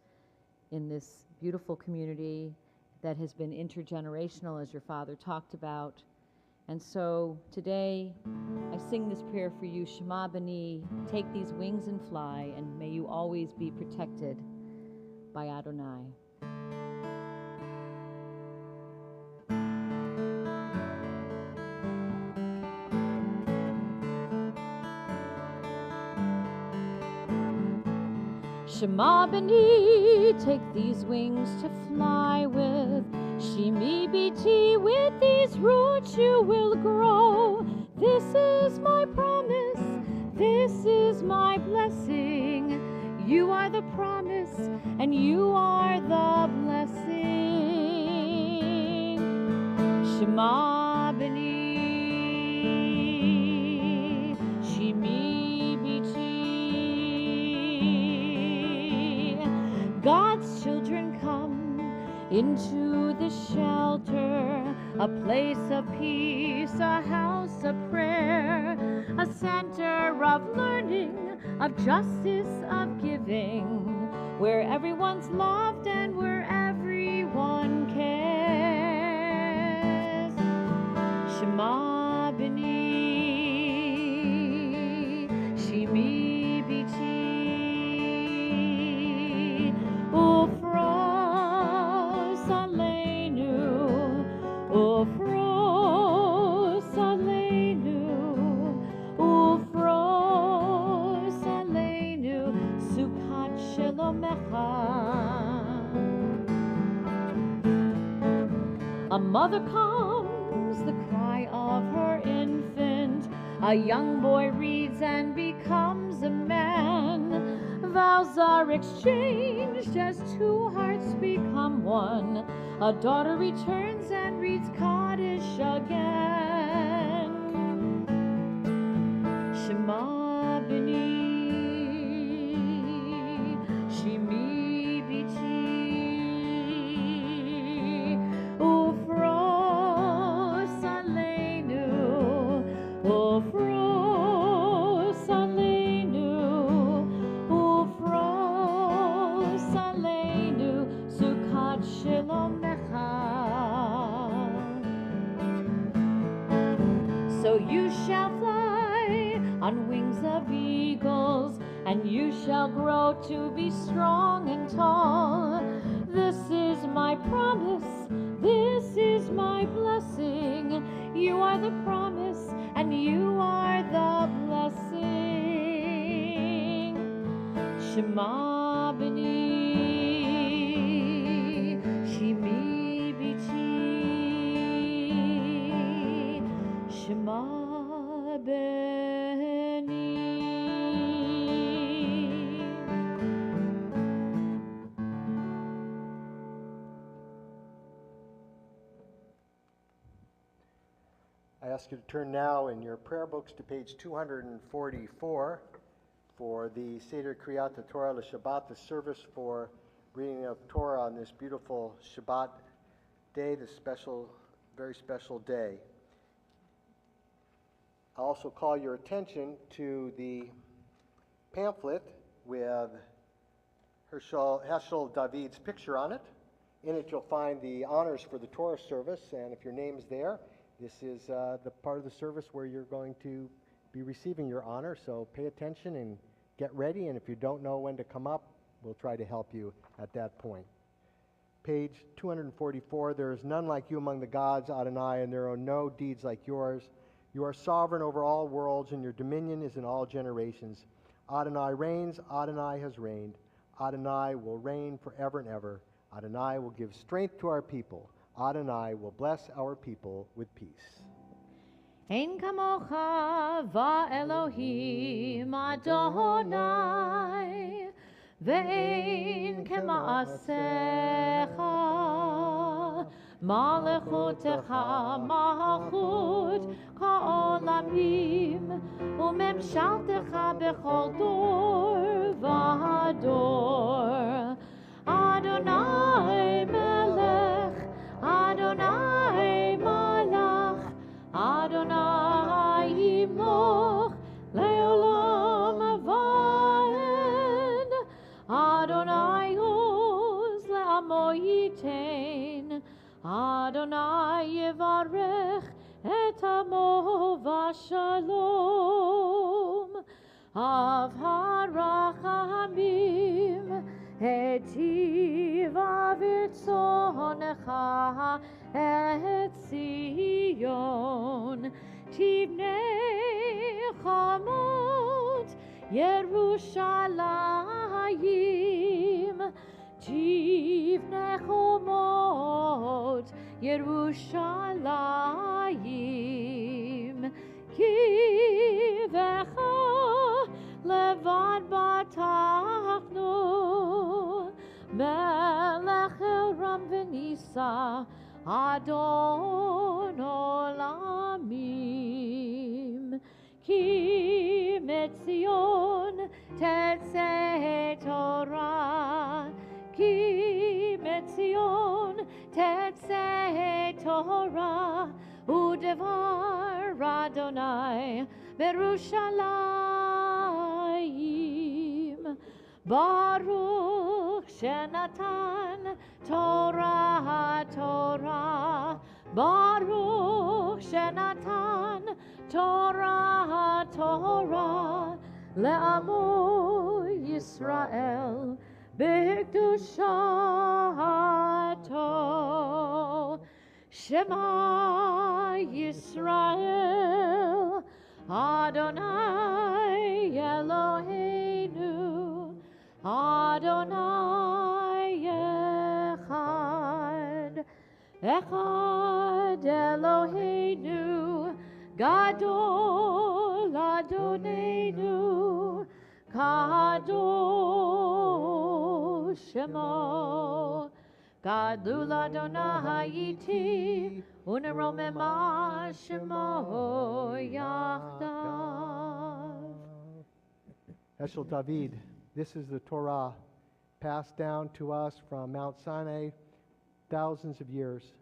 in this beautiful community that has been intergenerational, as your father talked about. And so today, I sing this prayer for you, Shema B'ni, take these wings and fly, and may you always be protected by Adonai. Shema B'ni, take these wings to fly with. Shimi Biti, with these roots you will grow. This is my promise, this is my blessing. You are the promise, and you are the blessing. Shema B'ni, Shimi Biti. God's children come into the shelter, a place of peace, a house of prayer. a center of learning, of justice, of giving, where everyone's loved and where everyone cares. Shema B'ni, Shimi Biti, Ufros Aleinu, Ufros Aleinu, Ufros Aleinu, Sukkot Shelomecha. A mother calms the cry of her infant. A young boy reads and becomes a man. Vows are exchanged as two hearts become one. A daughter returns and reads Kaddish again. Shema B'ni, Shimi Biti, Ufros Aleinu, Ufros Aleinu, Ufros Aleinu, Sukkot Shelomecha. So you shall fly on wings of eagles, and you shall grow to be strong and tall. This is my promise, this is my blessing. You are the promise, and you are the blessing. Shema B'ni, Shimi Biti, Shema B'ni. I ask you to turn now in your prayer books to page 244 for the Seder Kriyat Torah L'Shabbat, the service for reading of Torah on this beautiful Shabbat day, this special, very special day. I'll also call your attention to the pamphlet with Heschel David's picture on it. In it you'll find the honors for the Torah service, and if your name's there, this is the part of the service where you're going to be receiving your honor, so pay attention and get ready, and if you don't know when to come up, we'll try to help you at that point. Page 244, there is none like you among the gods, Adonai, and there are no deeds like yours. You are sovereign over all worlds, and your dominion is in all generations. Adonai reigns, Adonai has reigned. Adonai will reign forever and ever. Adonai will give strength to our people. Adonai will bless our people with peace. Ein kamocha va'Elohim Adonai, ve'ein kema'asecha, malechutecha malchut ka'olamim, umemshaltecha bechol dor v'ador. Adonai melech, Adonai malach, Adonai yimloch le'olam va'ed. Adonai oz le'amo yitein. Adonai yivarech et amo v'shalom. Av harachamim hetiv avirtzonecha et Zion. Tivnei chamot Yerushalayim. Tivnei chamot Yerushalayim. Kivecha levad batachnu. Melech Ram v'nisa Adon olamim. Ki metzion tetzeh Torah. Ki metzion tetzeh Torah. Udevar Adonai Berushalayim. Baruch Shenatan Torah Torah. Baruch Shenatan Torah Torah. Le'amo Yisrael B'Kedushato. Shema Yisrael Adonai Eloheinu Adonai Echad. Echad Eloheinu Gadol Adonenu Kadosh Shemo. Gadol Adonai iti uneromema Shemo yachdav. Eshel David, this is the Torah passed down to us from Mount Sinai thousands of years.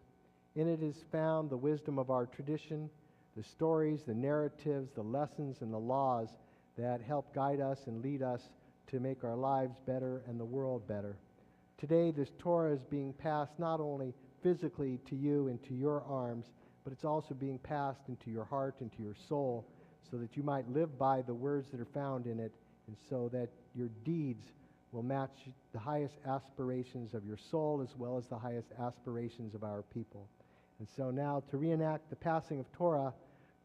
In it is found the wisdom of our tradition, the stories, the narratives, the lessons, and the laws that help guide us and lead us to make our lives better and the world better. Today, this Torah is being passed not only physically to you into your arms, but it's also being passed into your heart, into your soul, so that you might live by the words that are found in it, and so that your deeds will match the highest aspirations of your soul as well as the highest aspirations of our people. And so now, to reenact the passing of Torah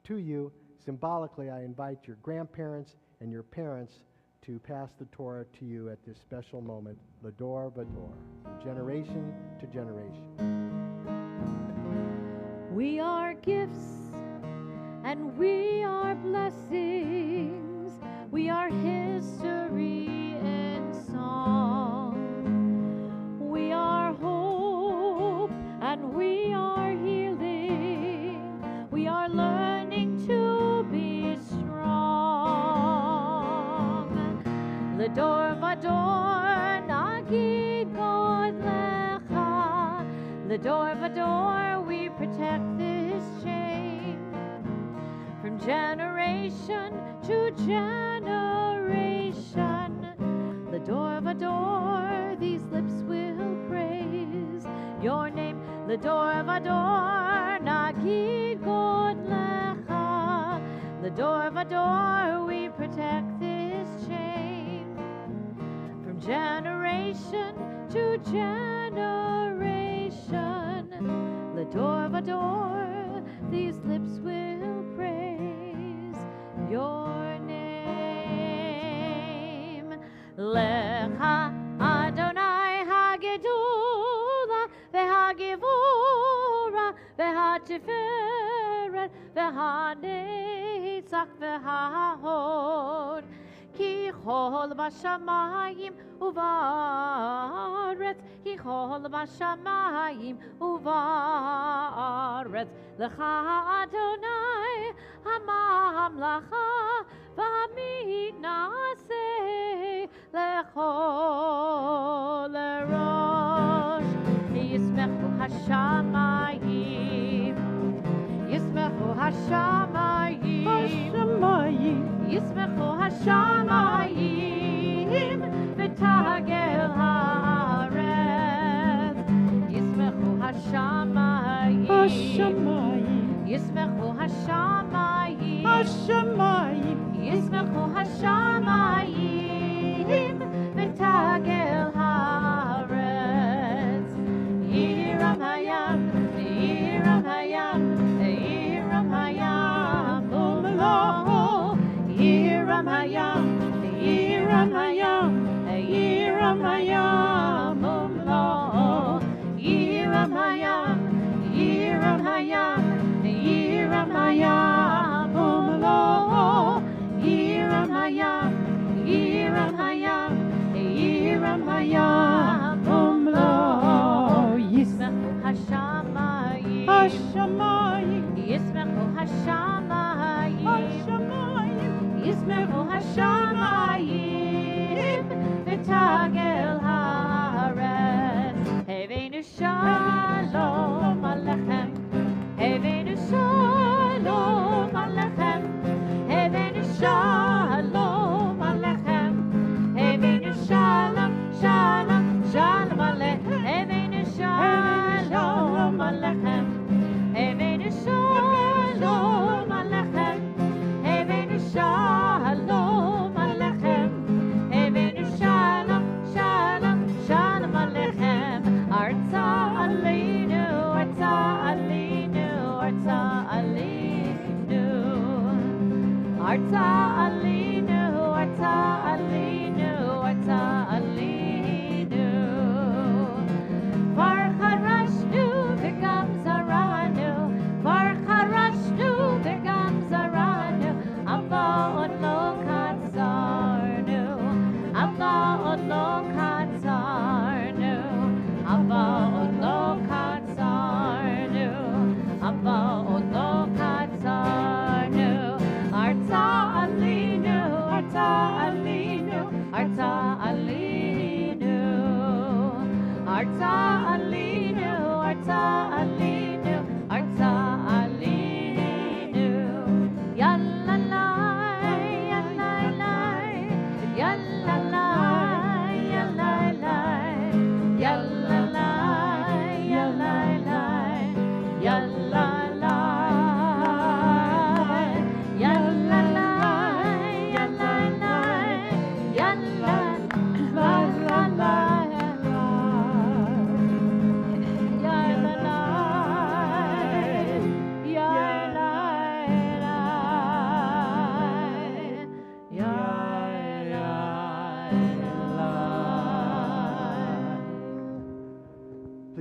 to you, symbolically, I invite your grandparents and your parents to pass the Torah to you at this special moment, Lador Vador, from generation to generation. We are gifts and we are blessings. We are history in song. We are hope and we are healing. We are learning to be strong. Lador Vador Nagid God Lecha. Lador Vador, we protect this chain from generation to generation. Lador Vador, these lips will praise your name. Lador Vador Nagid God Lecha. Lador Vador, we protect this chain from generation to generation. Lador Vador, these lips will praise your name. Lecha Adonai Hagedula V'Hagivura V'Hatiferet V'Hanetzach V'Hahod. Ki chol b'shamayim uvaretz, ki chol b'shamayim uvaretz. Lecha Adonai hamamlacha v'mitnaseh lechol erosh. Yismechu hashamayim, yismechu hashamayim, yismechu hashamayim v'tagel haaretz. Yismechu hashamayim, yismechu hashamayim, yismechu hashamayim v'tagel haaretz. Yiram hayam, yiram hayam, yiram hayam umlo. Yiram hayam, yiram hayam, yiram hayam umlo. Yiram hayam, yiram hayam, yiram hayam umlo. Yiram hayam, yiram hayam, yiram hayam umlo. Yismechu hashamayim, yismechu hashamayim, yismechu hashamayim v'tagel haaretz. Heveinu shalom alechem, heveinu shalom alechem, heveinu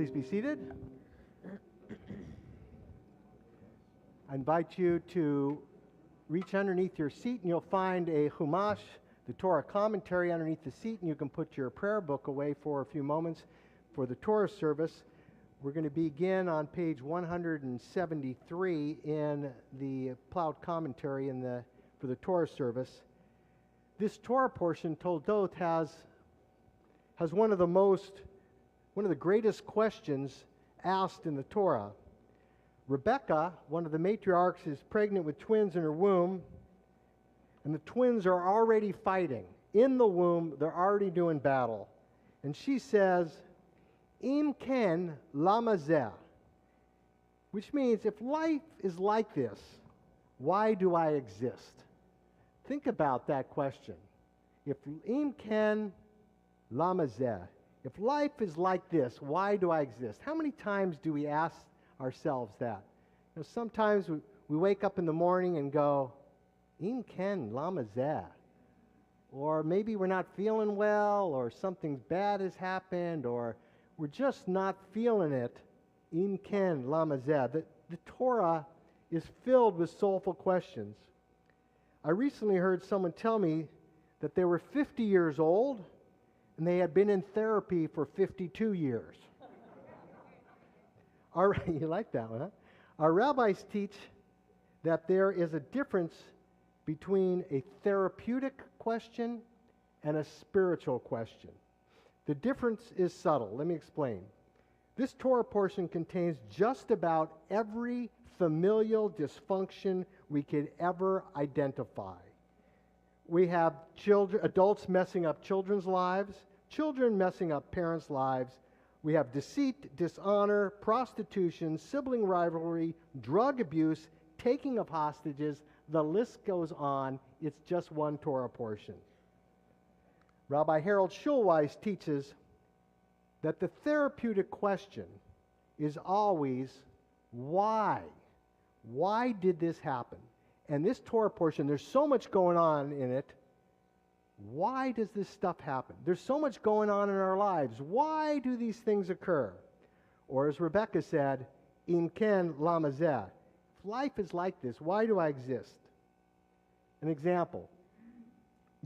Please be seated. I invite you to reach underneath your seat, and you'll find a Chumash, the Torah commentary, underneath the seat, and you can put your prayer book away for a few moments for the Torah service. We're going to begin on page 173 in the plowed commentary for the Torah service. This Torah portion, Toldot, has one of the greatest questions asked in the Torah. Rebecca, one of the matriarchs, is pregnant with twins in her womb, and the twins are already fighting. In the womb, they're already doing battle. And she says, Im ken lama zeh, which means if life is like this, why do I exist? Think about that question. If Im ken lama zeh, if life is like this, why do I exist? How many times do we ask ourselves that? You know, sometimes we wake up in the morning and go, Im ken lama zeh. Or maybe we're not feeling well, or something bad has happened, or we're just not feeling it. Im ken lama zeh. The Torah is filled with soulful questions. I recently heard someone tell me that they were 50 years old and they had been in therapy for 52 years. You like that one, huh? Our rabbis teach that there is a difference between a therapeutic question and a spiritual question. The difference is subtle. Let me explain. This Torah portion contains just about every familial dysfunction we could ever identify. We have adults messing up children's lives, children messing up parents' lives. We have deceit, dishonor, prostitution, sibling rivalry, drug abuse, taking of hostages. The list goes on. It's just one Torah portion. Rabbi Harold Schulweis teaches that the therapeutic question is always why? Why did this happen? And this Torah portion, there's so much going on in it. Why does this stuff happen? There's so much going on in our lives. Why do these things occur? Or as Rebecca said, Im ken lama zeh. If life is like this, why do I exist? An example,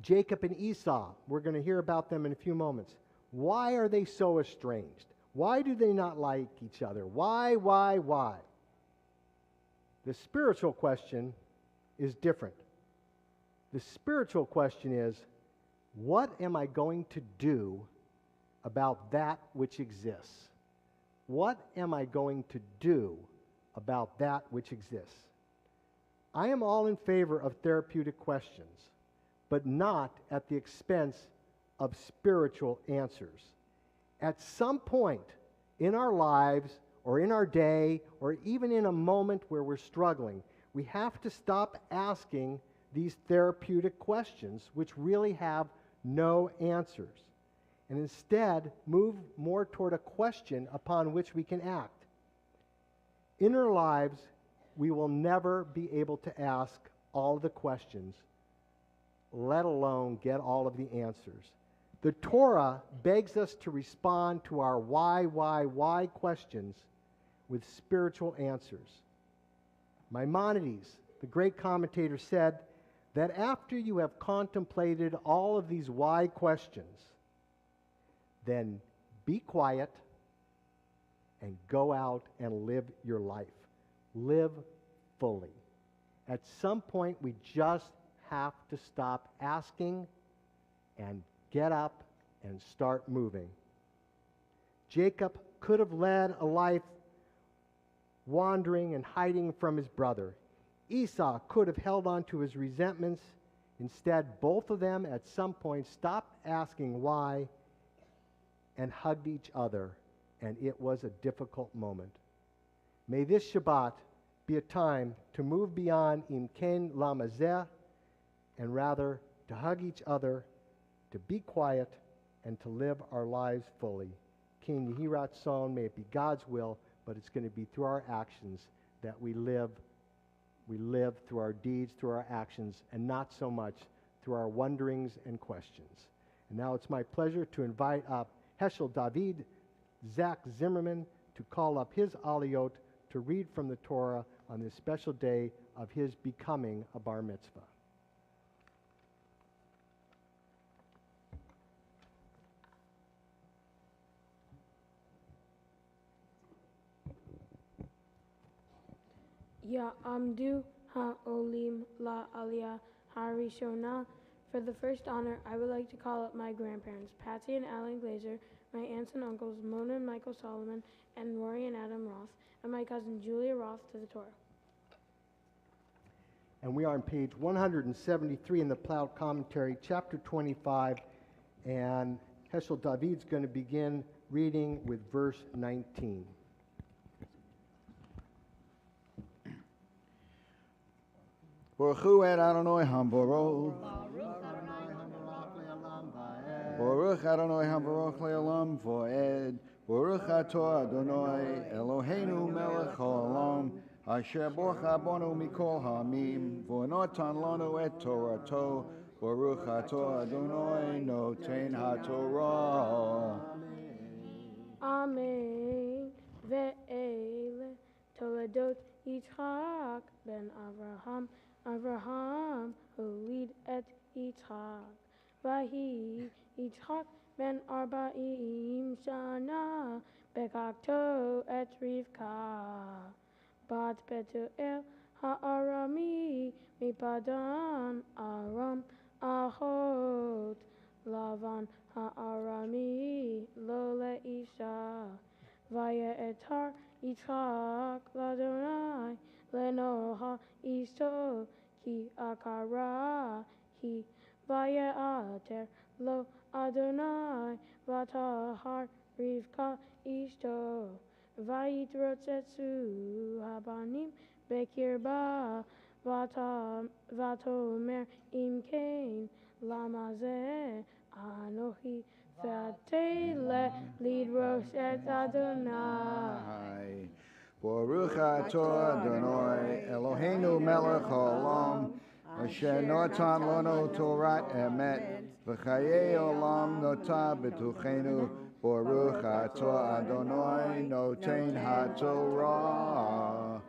Jacob and Esau. We're going to hear about them in a few moments. Why are they so estranged? Why do they not like each other? Why? The spiritual question is different. The spiritual question is, what am I going to do about that which exists? What am I going to do about that which exists? I am all in favor of therapeutic questions, but not at the expense of spiritual answers. At some point in our lives, or in our day, or even in a moment where we're struggling, we have to stop asking these therapeutic questions, which really have no answers, and instead move more toward a question upon which we can act. In our lives, we will never be able to ask all the questions, let alone get all of the answers. The Torah begs us to respond to our why questions with spiritual answers. Maimonides, the great commentator, said that after you have contemplated all of these why questions, then be quiet and go out and live your life. Live fully. At some point, we just have to stop asking and get up and start moving. Jacob could have led a life wandering and hiding from his brother. Esau could have held on to his resentments. Instead, both of them at some point stopped asking why and hugged each other, and it was a difficult moment. May this Shabbat be a time to move beyond Im ken lama zeh and rather to hug each other, to be quiet, and to live our lives fully. King Yehi Ratzon, may it be God's will, but it's going to be through our actions that we live. We live through our deeds, through our actions, and not so much through our wonderings and questions. And now it's my pleasure to invite up Heschel David Zach Zimmerman to call up his aliyot to read from the Torah on this special day of his becoming a bar mitzvah. Ya'amdu ha'olim la'aliyah harishona. For the first honor, I would like to call up my grandparents, Patsy and Alan Glazer, my aunts and uncles, Mona and Michael Solomon, and Rory and Adam Roth, and my cousin Julia Roth to the Torah. And we are on page 173 in the Plough Commentary, chapter 25, and Heschel David's going to begin reading with verse 19. Baruch hu et Adonai Hambaroch. Baruch Adonai Hambaroch le'olam vo'ed. Baruch atah Adonai Eloheinu melech ha'olam. Asher borcha bonu mikol ha'amim. V'notan lanu et Torato. Baruch atah Adonai noten ha'torah. Amen. Ve'ele toledot Yitzchak ben Avraham. Avraham holid et Yitzchak. Vahi Yitzchak ben Arba'im shana bekakto et Rivka. Bat Betuel ha'arami mipadan aram achot. Lavan ha'arami lo le'isha. Vaya etar Yitzchak ladonai lenoha isto ki akara hi. Vaya ater lo Adonai vatahar Rivka isto. Vayitrotzetsu habanim bekirba vatomer imkein lamaze anohi Vatele lidros et Adonai. Baruch atah Adonai Eloheinu melech haolam. Asher notan lanu Torat emet. V'chayei olam nota betuchenu. Baruch atah Adonai noten haTorah.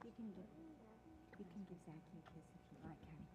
You can give Zachy a kiss if you like, honey.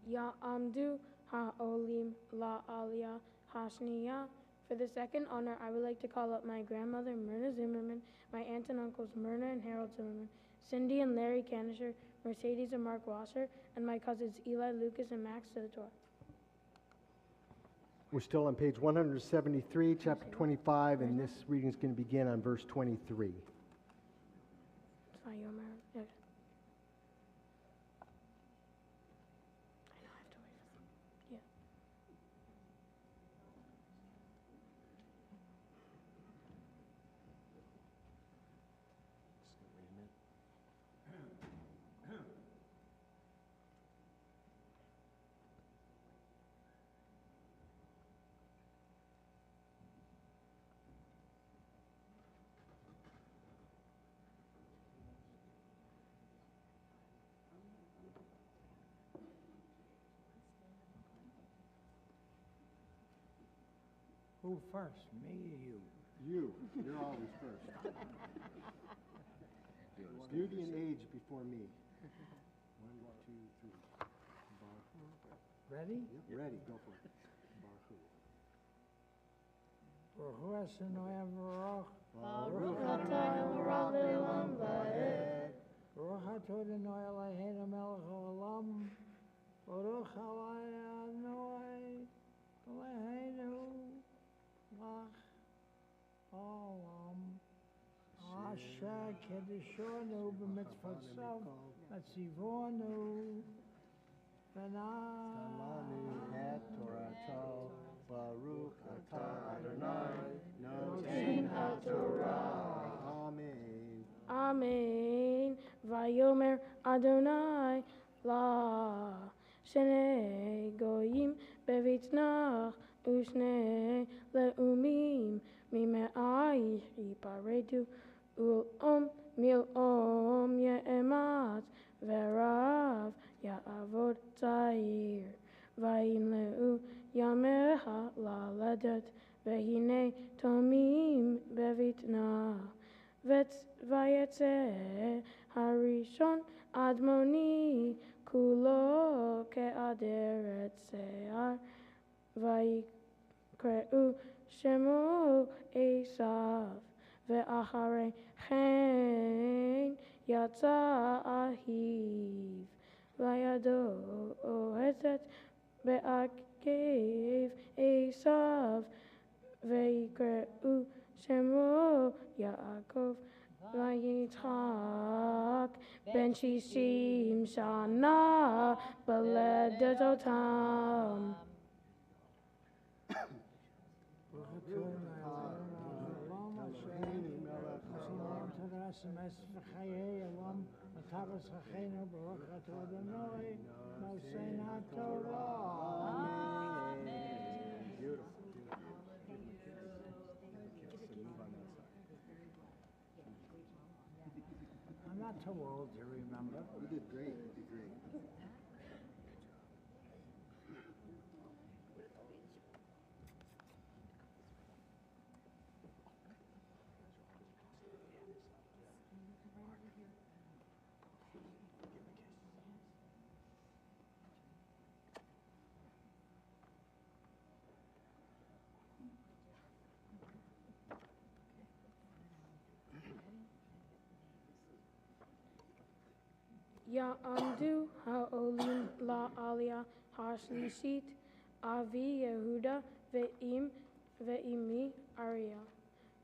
Ya'amdu ha'olim la'aliyah hashniya. For the second honor, I would like to call up my grandmother, Myrna Zimmerman, my aunt and uncles, Myrna and Harold Zimmerman, Cindy and Larry Canisher, Mercedes and Mark Wasser, and my cousins Eli, Lucas, and Max to the Torah. We're still on page 173, chapter 25, and this reading is going to begin on verse 23. It's not your Mary. Okay. I know I have to wait for them. Yeah. Who first, me or you? You. You're always first. Beauty and age before me. 1, 2, 3. Ready? Yep. Ready. Go for it. Baruch Hashanah Baruch. Baruch atah Baruch le'olam va'ed. Baruch atah Adonai Eloheinu melech haolam. Baruch Adonai Eloheinu melech haolam. Asher kedeshonu b'mitzvotav v'tzivonu Salanu v'nah. et Torato, Baruch atah Adonai, Noten noten Amen. Vayomer Adonai la Shnei goyim bevitnach usnei leumim mime'ayich yiparedu ul'om mil'om ye'emat verav ya'avod tzayir vayimleu yamecha laledet vehine tomim bevitnach Vayetze harishon admoni kulo ke'aderet se'ar vayikreu shemo Esav ve'acharei chen yatza ahiv vayado ohetet be'akev Esav ve'yikreu shemo Yaakov Vayitzchak ben shishim shana beledet otam. I'm not too old to remember. You did great. You did great. Ya'amdu ha'olim la'aliyah ha'shlishit Avi Yehuda ve'imi Ariah.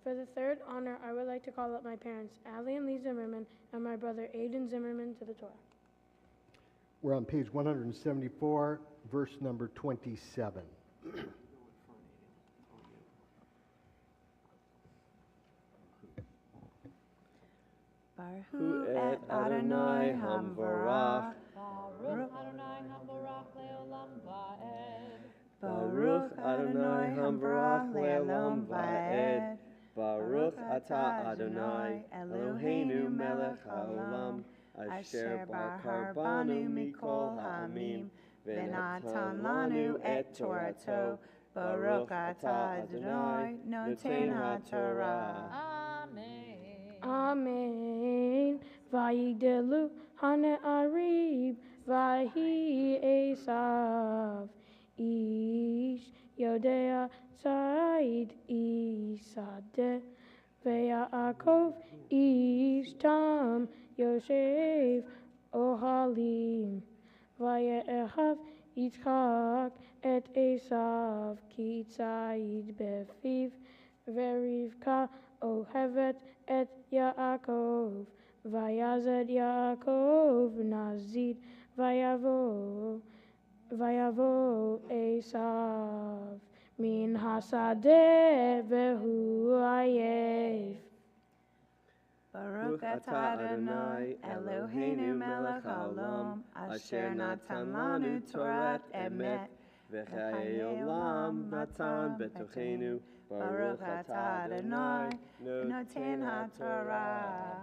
For the third honor, I would like to call up my parents, Ali and Lee Zimmerman, and my brother Aiden Zimmerman to the Torah. We're on page 174, verse number 27. Baruch et Adonai Hamvarach. Baruch Adonai Hambarach Leolam Va'ed. Baruch Adonai Hamvarach Le'olam Va'ed. Baruch Atah Adonai Eloheinu Melech HaOlam Asher Bachar Banu Mikol Ha'amim V'natan Lanu et Torato. Baruch Atah Adonai Noten HaTorah. Amen. Amen. Vayigdelu hane'arib vahi Esav. Ish Yodea Tzad Isadeh. Ve'Yaakov Ish Tam Yoshev Ohalim. Vaye'echav Yitzchak et Esav ki tzayid befiv. Ve'Rivka ohevet et Yaakov. Vayazed Yaakov nazid. Vayavo Esav min hasadeh vehu ayev. Baruch atah Adonai Eloheinu melech haolam asher natan lanu Torat emet v'chayei olam natan betochenu. Baruch atah Adonai noten haTorah.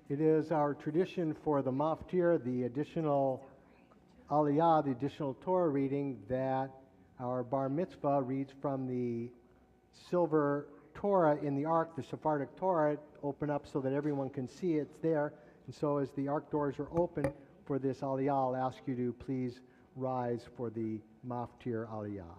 It is our tradition for the maftir, the additional aliyah, the additional Torah reading, that our bar mitzvah reads from the silver Torah in the ark, the Sephardic Torah, open up so that everyone can see it's there. And so as the ark doors are open for this aliyah, I'll ask you to please rise for the maftir aliyah.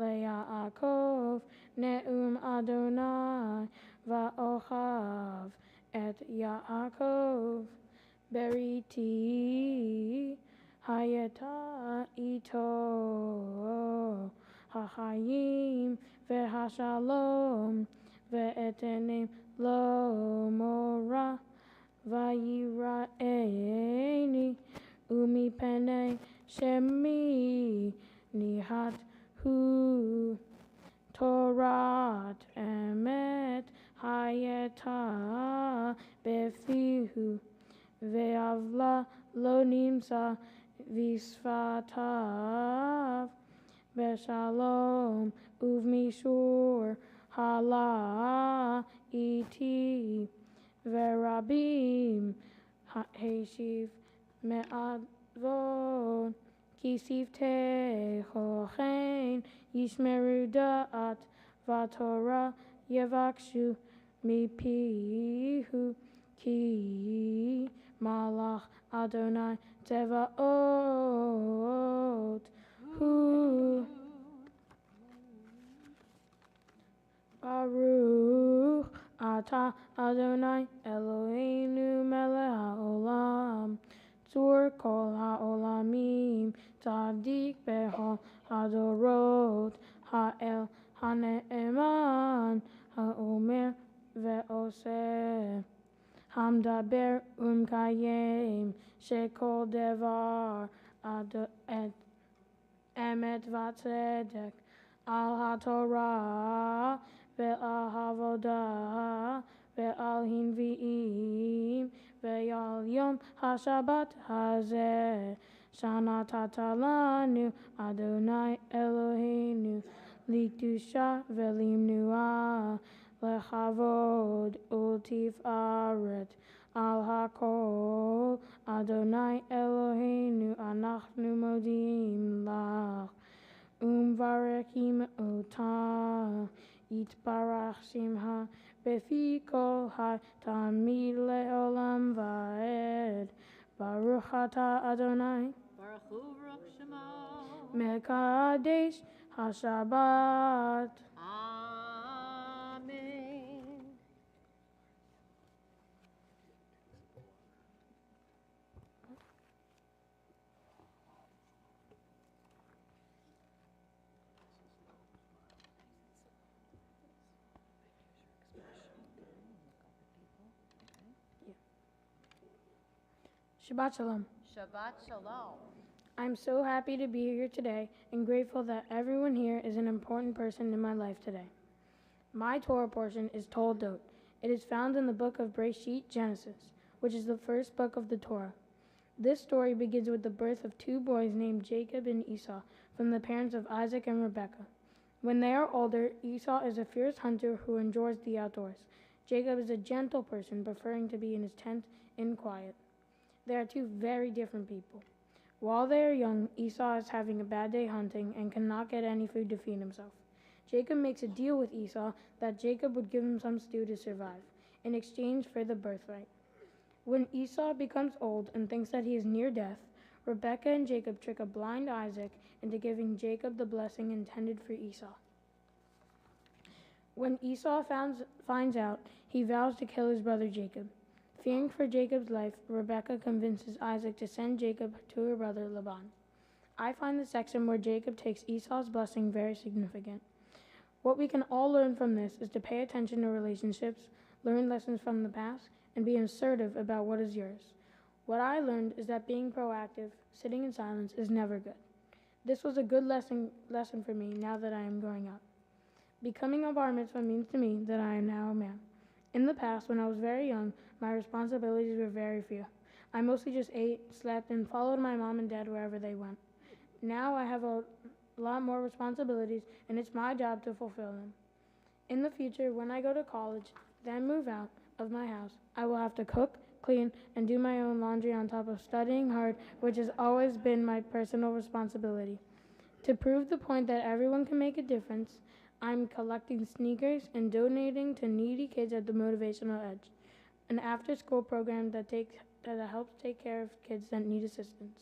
leYaakov ne'um Adonai va'ochav et Yaakov beriti hayata ito hachayim ve'hashalom ve'etenim lo mora vayiraeni umipene shemi nihat hu Torat emet hayata befihu ve'avla lo nimsa visfatav beshalom uvmishur hala iti verabim heshiv me'advon Kisiv techochen yishmeru da'at v'torah yevakshu mipihu ki malach Adonai tevaot hu Baruch ata Adonai Eloheinu melech haolam Tzur kol ha'olamim, tzaddik bechol hadorot, ha'el ha'ne'eman, ha'omer ve'oseh, hamdaber umkayem, shekol devar, et emet v'tzedek, al ha'torah, ve'al ha'avodah, ve'al hinvi'im, ve'al yom ha'shabbat hazeh shana tatalanu Adonai Eloheinu likdusha ve'limnuah lechavod ultifaret al hakol Adonai Eloheinu anachnu modim lach umvarekim otah yitbarach shimha Befi kol tamid le'olam va'ed Baruch ata Adonai Baruch Hu Baruch Shema. Mekadesh HaShabbat Amen. Shabbat Shalom. Shabbat Shalom. I'm so happy to be here today and grateful that everyone here is an important person in my life today. My Torah portion is Toldot. It is found in the book of Bereshit, Genesis, which is the first book of the Torah. This story begins with the birth of two boys named Jacob and Esau from the parents of Isaac and Rebekah. When they are older, Esau is a fierce hunter who enjoys the outdoors. Jacob is a gentle person, preferring to be in his tent in quiet. They are two very different people. While they are young, Esau is having a bad day hunting and cannot get any food to feed himself. Jacob makes a deal with Esau that Jacob would give him some stew to survive, in exchange for the birthright. When Esau becomes old and thinks that he is near death, Rebekah and Jacob trick a blind Isaac into giving Jacob the blessing intended for Esau. When Esau finds out, he vows to kill his brother Jacob. Fearing for Jacob's life, Rebekah convinces Isaac to send Jacob to her brother Laban. I find the section where Jacob takes Esau's blessing very significant. What we can all learn from this is to pay attention to relationships, learn lessons from the past, and be assertive about what is yours. What I learned is that being proactive, sitting in silence, is never good. This was a good lesson for me now that I am growing up. Becoming a bar mitzvah means to me that I am now a man. In the past, when I was very young, my responsibilities were very few. I mostly just ate, slept, and followed my mom and dad wherever they went. Now I have a lot more responsibilities, and it's my job to fulfill them. In the future, when I go to college, then move out of my house, I will have to cook, clean, and do my own laundry on top of studying hard, which has always been my personal responsibility. To prove the point that everyone can make a difference, I'm collecting sneakers and donating to needy kids at the Motivational Edge, an after-school program that helps take care of kids that need assistance.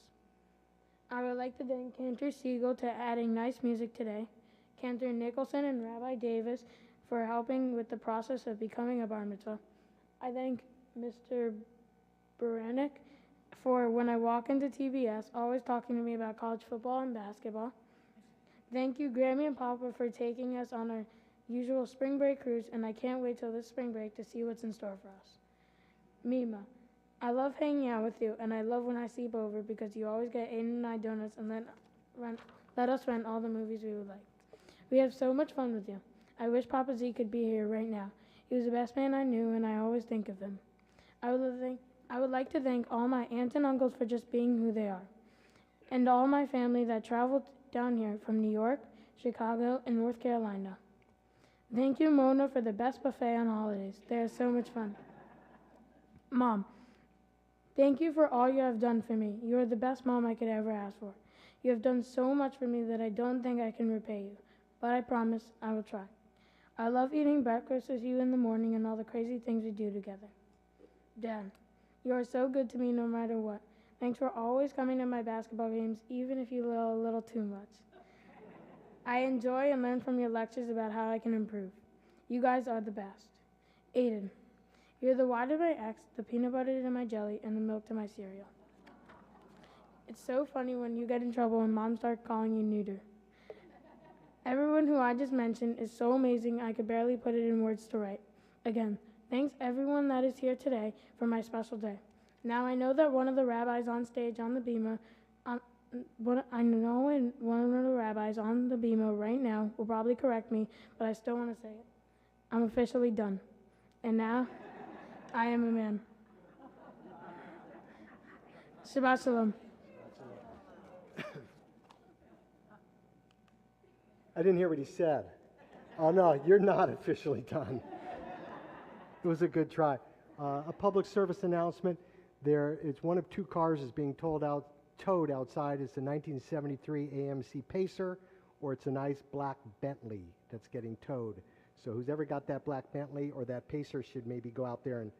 I would like to thank Cantor Siegel to adding nice music today, Cantor Nicholson and Rabbi Davis for helping with the process of becoming a bar mitzvah. I thank Mr. Beranek for when I walk into TBS, always talking to me about college football and basketball. Thank you, Grammy and Papa, for taking us on our usual spring break cruise, and I can't wait till this spring break to see what's in store for us. Mima, I love hanging out with you, and I love when I sleep over because you always get 8 and 9 donuts and let us rent all the movies we would like. We have so much fun with you. I wish Papa Z could be here right now. He was the best man I knew, and I always think of him. I would like to thank all my aunts and uncles for just being who they are, and all my family that traveled down here from New York, Chicago, and North Carolina. Thank you, Mona, for the best buffet on holidays. They are so much fun. Mom, thank you for all you have done for me. You are the best mom I could ever ask for. You have done so much for me that I don't think I can repay you, but I promise I will try. I love eating breakfast with you in the morning and all the crazy things we do together. Dad, you are so good to me no matter what. Thanks for always coming to my basketball games, even if you yell a little too much. I enjoy and learn from your lectures about how I can improve. You guys are the best. Aiden, you're the Y to my X, the peanut butter to my jelly, and the milk to my cereal. It's so funny when you get in trouble and Mom starts calling you neuter. Everyone who I just mentioned is so amazing I could barely put it in words to write. Again, thanks everyone that is here today for my special day. Now I know that one of the rabbis on stage on the bima, one of the rabbis on the bima right now will probably correct me, but I still want to say it. I'm officially done. And now, I am a man. Shabbat Shalom. I didn't hear what he said. Oh, no, you're not officially done. It was a good try. A public service announcement. It's one of 2 cars is being towed outside. It's a 1973 AMC Pacer, or it's a nice black Bentley that's getting towed. So who's ever got that black Bentley or that Pacer should maybe go out there and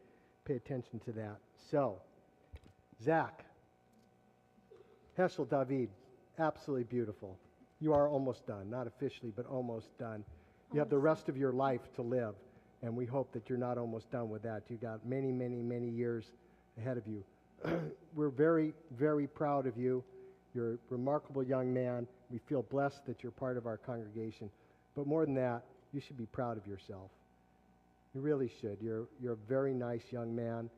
pay attention to that. So, Zach, Heschel David, absolutely beautiful. You are almost done, not officially, but almost done. You have the rest of your life to live, and we hope that you're not almost done with that. You got many, many, many years ahead of you. We're very, very proud of you. You're a remarkable young man. We feel blessed that you're part of our congregation. But more than that, you should be proud of yourself. You really should. You're a very nice young man.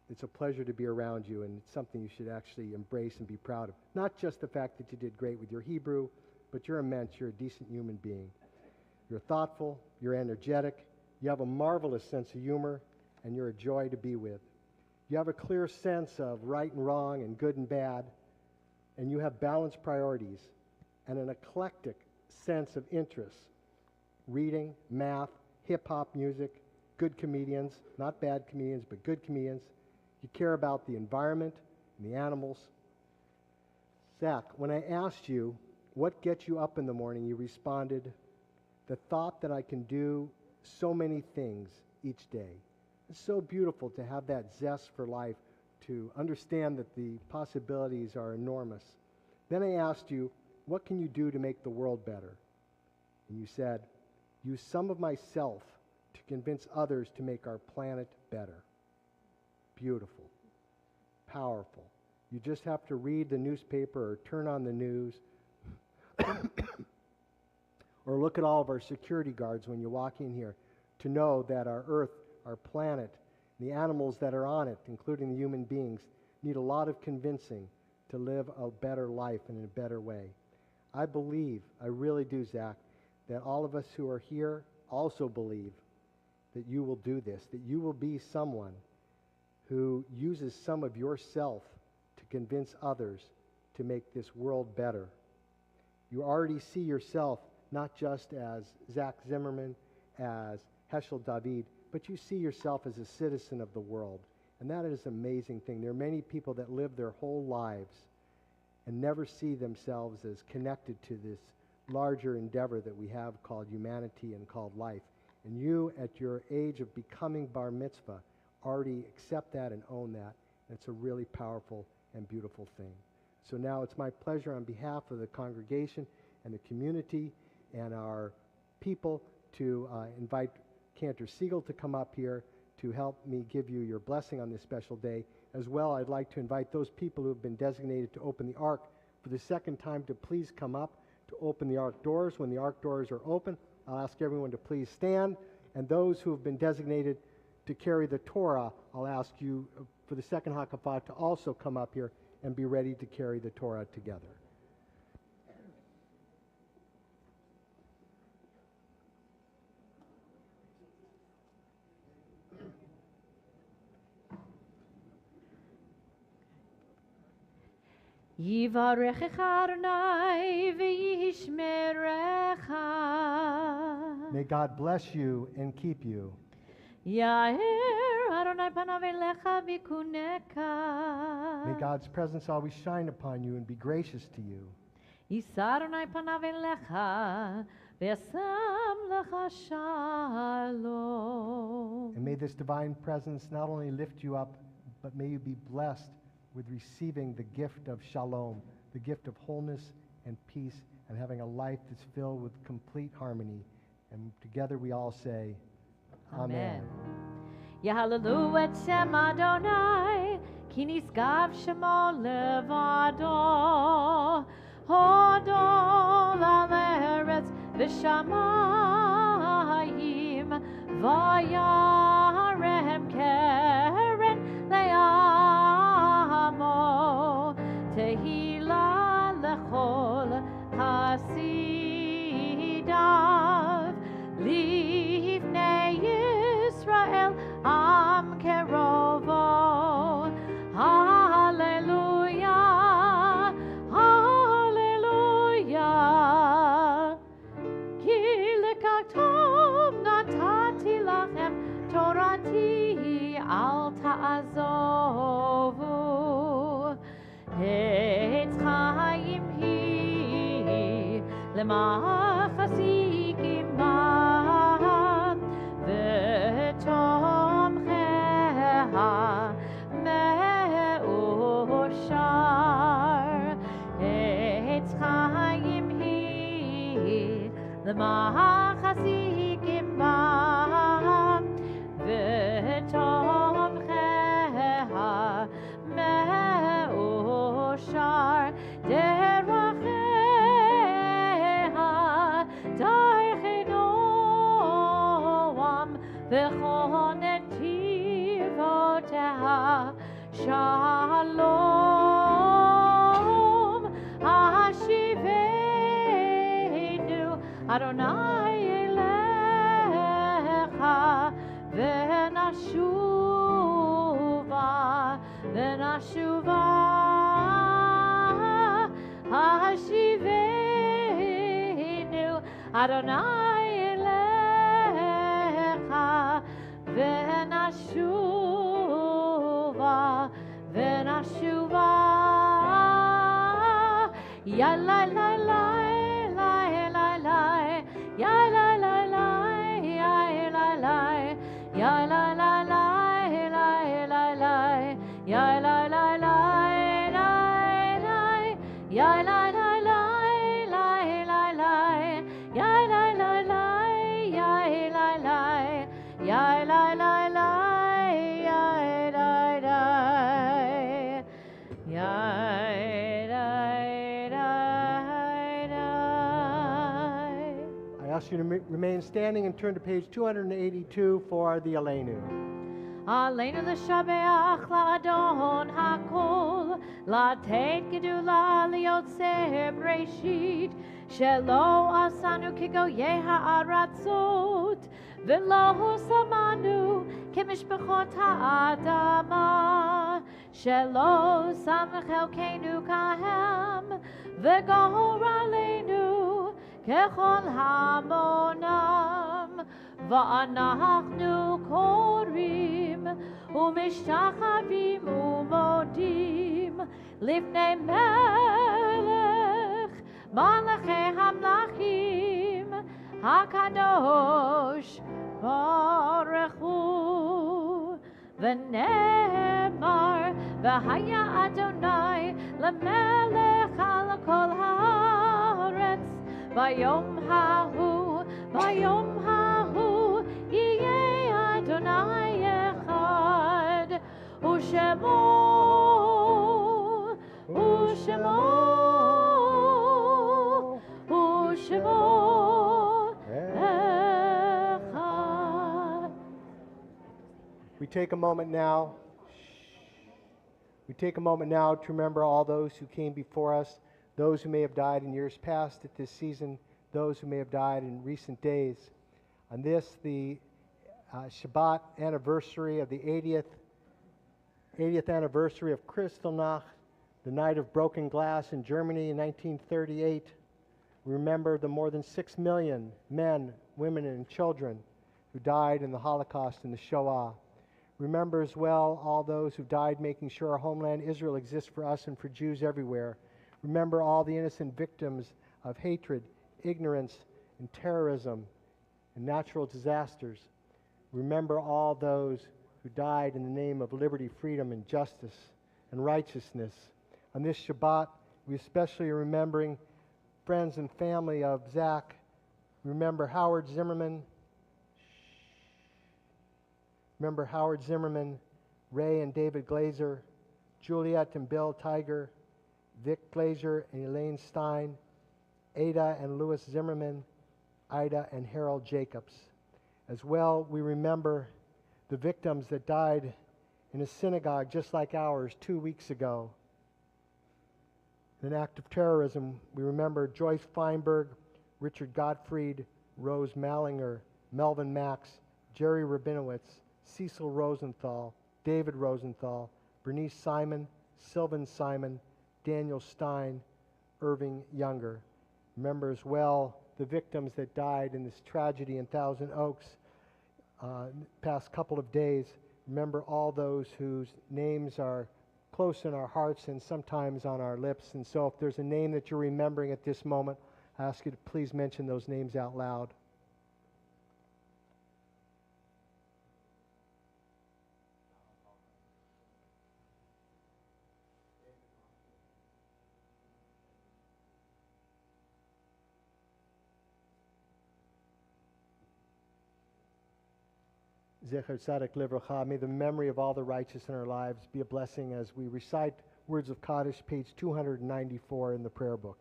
It's a pleasure to be around you, and it's something you should actually embrace and be proud of. Not just the fact that you did great with your Hebrew, but you're immense. You're a decent human being. You're thoughtful. You're energetic. You have a marvelous sense of humor, and you're a joy to be with. You have a clear sense of right and wrong and good and bad, and you have balanced priorities and an eclectic sense of interests. Reading, math, hip-hop music, good comedians, not bad comedians, but good comedians. You care about the environment and the animals. Zach, when I asked you what gets you up in the morning, you responded, the thought that I can do so many things each day. It's so beautiful to have that zest for life, to understand that the possibilities are enormous. Then I asked you, what can you do to make the world better? And you said, use some of myself to convince others to make our planet better. Beautiful. Powerful. You just have to read the newspaper or turn on the news or look at all of our security guards when you walk in here to know that our earth, our planet, the animals that are on it, including the human beings, need a lot of convincing to live a better life in a better way. I believe, I really do, Zach, that all of us who are here also believe that you will do this, that you will be someone who uses some of yourself to convince others to make this world better. You already see yourself not just as Zach Zimmerman, as Heschel David, but you see yourself as a citizen of the world. And that is an amazing thing. There are many people that live their whole lives and never see themselves as connected to this larger endeavor that we have called humanity and called life. And you, at your age of becoming bar mitzvah, already accept that and own that. And it's a really powerful and beautiful thing. So now it's my pleasure on behalf of the congregation and the community and our people to invite Cantor Siegel to come up here to help me give you your blessing on this special day. As well, I'd like to invite those people who have been designated to open the ark for the second time to please come up to open the ark doors. When the ark doors are open, I'll ask everyone to please stand. And those who have been designated to carry the Torah, I'll ask you for the second Hakafah to also come up here and be ready to carry the Torah together. Yivarechecha Adonai v'yishmerecha. May God bless you and keep you. Yair Adonai panav elecha v'kuneka. May God's presence always shine upon you and be gracious to you. Yisa Adonai panav elecha v'yasam lecha shalom. And may this divine presence not only lift you up, but may you be blessed with receiving the gift of shalom, the gift of wholeness and peace, and having a life that's filled with complete harmony. And together we all say, Amen. Yahalalu et Shem Adonai, ki nisgav shemo levado, hodol al eretz v'shamayim, vayarem keren le'amo, tehila lechol hasidav, livnei Yisrael am kerovo. Hallelujah, hallelujah. Ki lekatov natati lachem torati al ta'azovu. Etz chaim hi lemachasikim ba. למחזיקים בם ותומכיה מאושר דרכיה דרכנועם וכל נתיבותיה שלום השיבנו Adonai elecha v'nashuva hashivenu Adonai elecha v'nashuva ya la la la ya la la la ya la la ya la la la la la la ya la la la la ya la la la la la la ya la la la ya la la ya la la la ya la la ya I ask you to remain standing and turn to page 282 for the Aleinu. Aleinu l'shabeach la'adon hakol, la'tet gedula liotzer breshit, shelo asanu kigoyeh ha'aratzot, v'lo samanu kemishpachot ha'adama, shelo sam chelkenu kahem, v'gor aleinu ככל המונם, ואנחנו קוראים ומשתחווים ומודים לפני מלך מלכי המלכים הקדוש ברוך הוא. ונאמר והיה אדוני למלך על כל הארץ Bayom hahu, Yeh Adonai echad, Ushemo, echad. We take a moment now. We take a moment now to remember all those who came before us, those who may have died in years past at this season, those who may have died in recent days. On this, the Shabbat anniversary of the 80th anniversary of Kristallnacht, the night of broken glass in Germany in 1938. We remember the more than 6 million men, women, and children who died in the Holocaust and the Shoah. Remember as well all those who died making sure our homeland Israel exists for us and for Jews everywhere. Remember all the innocent victims of hatred, ignorance, and terrorism, and natural disasters. Remember all those who died in the name of liberty, freedom, and justice, and righteousness. On this Shabbat, we especially are remembering friends and family of Zach. Remember Howard Zimmerman. Remember Howard Zimmerman, Ray and David Glazer, Juliet and Bill Tiger, Vic Glazer and Elaine Stein, Ada and Louis Zimmerman, Ida and Harold Jacobs. As well, we remember the victims that died in a synagogue just like ours 2 weeks ago. In an act of terrorism, we remember Joyce Feinberg, Richard Gottfried, Rose Mallinger, Melvin Max, Jerry Rabinowitz, Cecil Rosenthal, David Rosenthal, Bernice Simon, Sylvan Simon, Daniel Stein, Irving Younger. Remember as well the victims that died in this tragedy in Thousand Oaks past couple of days. Remember all those whose names are close in our hearts and sometimes on our lips. And so if there's a name that you're remembering at this moment, I ask you to please mention those names out loud. Zecher Tzaddik Livracha, may the memory of all the righteous in our lives be a blessing as we recite words of Kaddish, page 294 in the prayer book.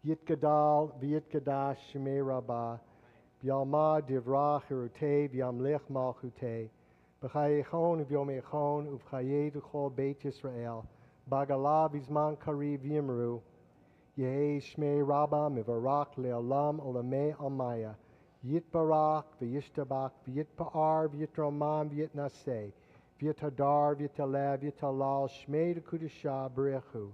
Yitgadal v'yitgadash shemei rabbah, v'yalma divrach hirutei v'yamlech malchutei, b'chayechon v'yomechon uv'chayei d'chol beit Yisrael, b'agala v'zman kariv v'yimru, yehei shmei rabbah mivarach le'olam olamei almaya, Yitbarach, v'yishtabach, v'yitpa'ar, v'yitromam, v'yitnaseh, v'yithadar, v'yitalev, v'yitalal, shmei d'kudisha, b'rechu,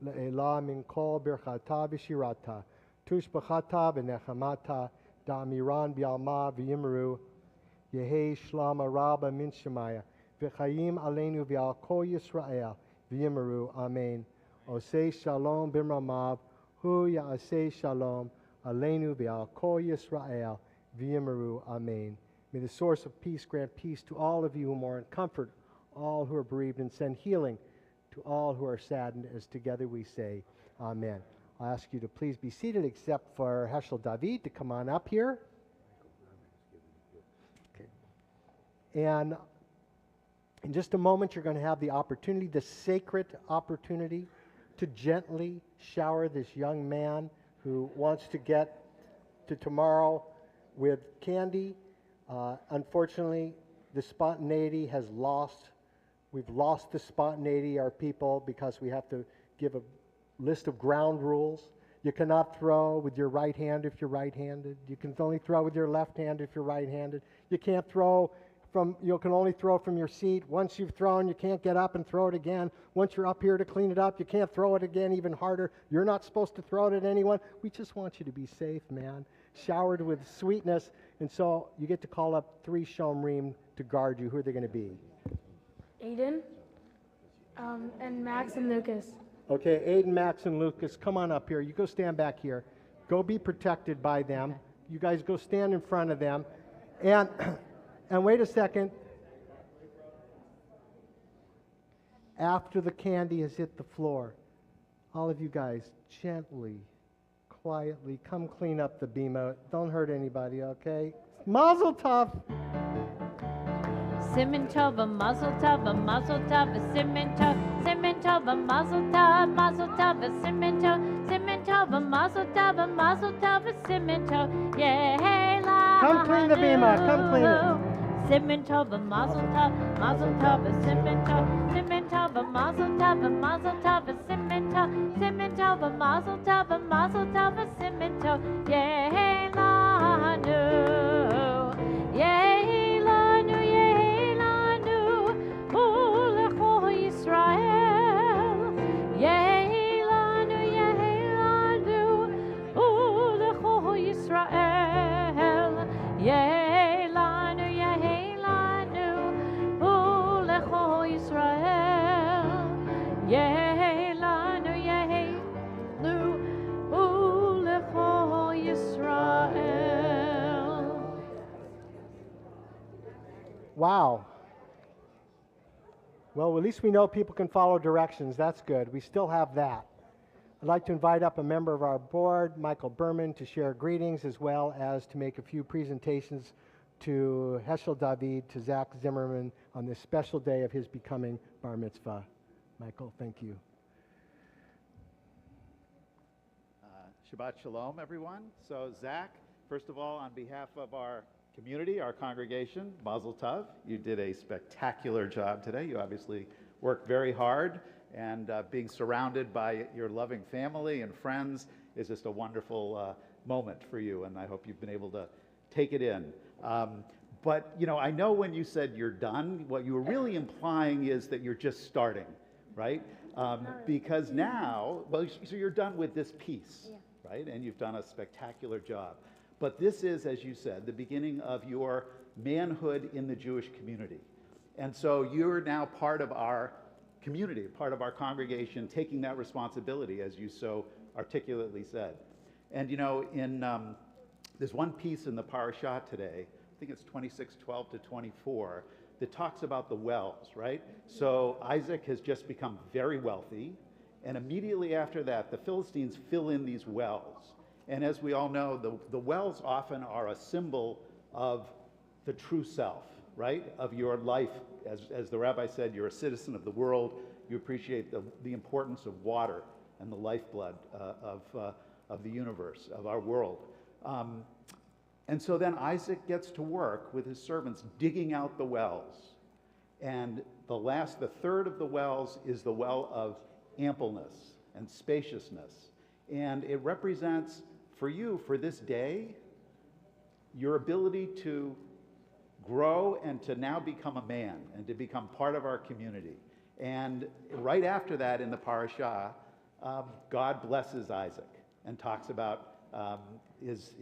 le'elah min kol birchata v'shirata, tushbachata v'nechamata, da'amiran b'yalma v'yimru, yehei shlama rabba min shemaya, v'chayim aleinu v'al kol Yisrael, v'yimru, amen. Osei shalom b'mramav, hu ya'asei shalom, aleinu v'al kol Yisrael, V'yimaru, amen. May the source of peace grant peace to all of you who mourn, comfort all who are bereaved, and send healing to all who are saddened, as together we say, amen. I'll ask you to please be seated, except for Heschel David to come on up here. Okay. And in just a moment, you're going to have the opportunity, the sacred opportunity, to gently shower this young man who wants to get to tomorrow with candy. Unfortunately, the spontaneity has lost. We've lost the spontaneity, our people, because we have to give a list of ground rules. You cannot throw with your right hand if you're right-handed. You can only throw with your left hand if you're right-handed. You can't throw you can only throw from your seat. Once you've thrown, you can't get up and throw it again. Once you're up here to clean it up, you can't throw it again even harder. You're not supposed to throw it at anyone. We just want you to be safe, man. Showered with sweetness. And so you get to call up 3 Shomrim to guard you. Who are they going to be? Aiden, and Max and Lucas. Okay, Aiden, Max, and Lucas, come on up here. You go stand back here. Go be protected by them. You guys go stand in front of them. And wait a second. After the candy has hit the floor, all of you guys gently, quietly come clean up the bima. Don't hurt anybody, okay? Mazel tov. Simon tov, a mazel tov, a mazel tov, a simon tov, a mazel tov, a simon tov, a mazel tov, a simon tov, yay la. Come clean the bima, come clean it. Simon tov, a mazel tov, a simon tov, a mazel tov, a simon tov, a mazel tov, a simon tov, yay la nu, yay la nu, yay la nu, ulecho Yisrael, yay la nu, ulecho Yisrael, yay la nu, ulecho Yisrael, yay la nu, ulecho Yisrael. Wow. Well, at least we know people can follow directions. That's good. We still have that. I'd like to invite up a member of our board, Michael Berman, to share greetings as well as to make a few presentations to Heschel David, to Zach Zimmerman on this special day of his becoming bar mitzvah. Michael, thank you. Shabbat Shalom, everyone. So, Zach, first of all, on behalf of our community, our congregation, Mazel Tov, you did a spectacular job today. You obviously worked very hard, and being surrounded by your loving family and friends is just a wonderful moment for you, and I hope you've been able to take it in. But, you know, I know when you said you're done, what you were really implying is that you're just starting, right? Because now, well, so you're done with this piece, right? And you've done a spectacular job. But this is, as you said, the beginning of your manhood in the Jewish community. And so you're now part of our community, part of our congregation, taking that responsibility, as you so articulately said. And, you know, there's one piece in the parashah today, I think it's 26:12 to 24, that talks about the wells, right? So Isaac has just become very wealthy, and immediately after that, the Philistines fill in these wells. And as we all know, the wells often are a symbol of the true self, right? Of your life. As the rabbi said, you're a citizen of the world. You appreciate the importance of water and the lifeblood of the universe, of our world. And so then Isaac gets to work with his servants digging out the wells. And the third of the wells is the well of ampleness and spaciousness. And it represents for you, for this day, your ability to grow and to now become a man and to become part of our community. And right after that in the parashah, God blesses Isaac and talks about his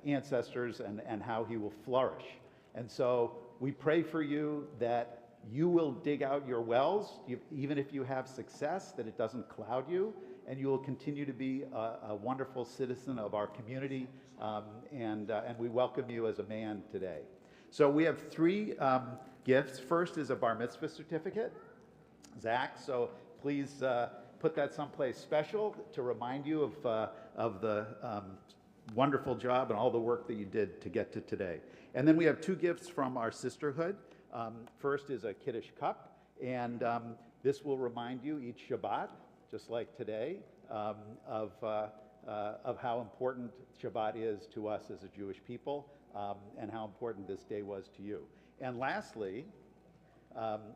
ancestors and how he will flourish. And so we pray for you that you will dig out your wells, even if you have success, that it doesn't cloud you, and you will continue to be a wonderful citizen of our community, and we welcome you as a man today. So we have three gifts. First is a bar mitzvah certificate. Zach, so please put that someplace special to remind you of the wonderful job and all the work that you did to get to today. And then we have two gifts from our sisterhood. First is a Kiddush cup, and this will remind you each Shabbat, just like today, of how important Shabbat is to us as a Jewish people, and how important this day was to you. And lastly,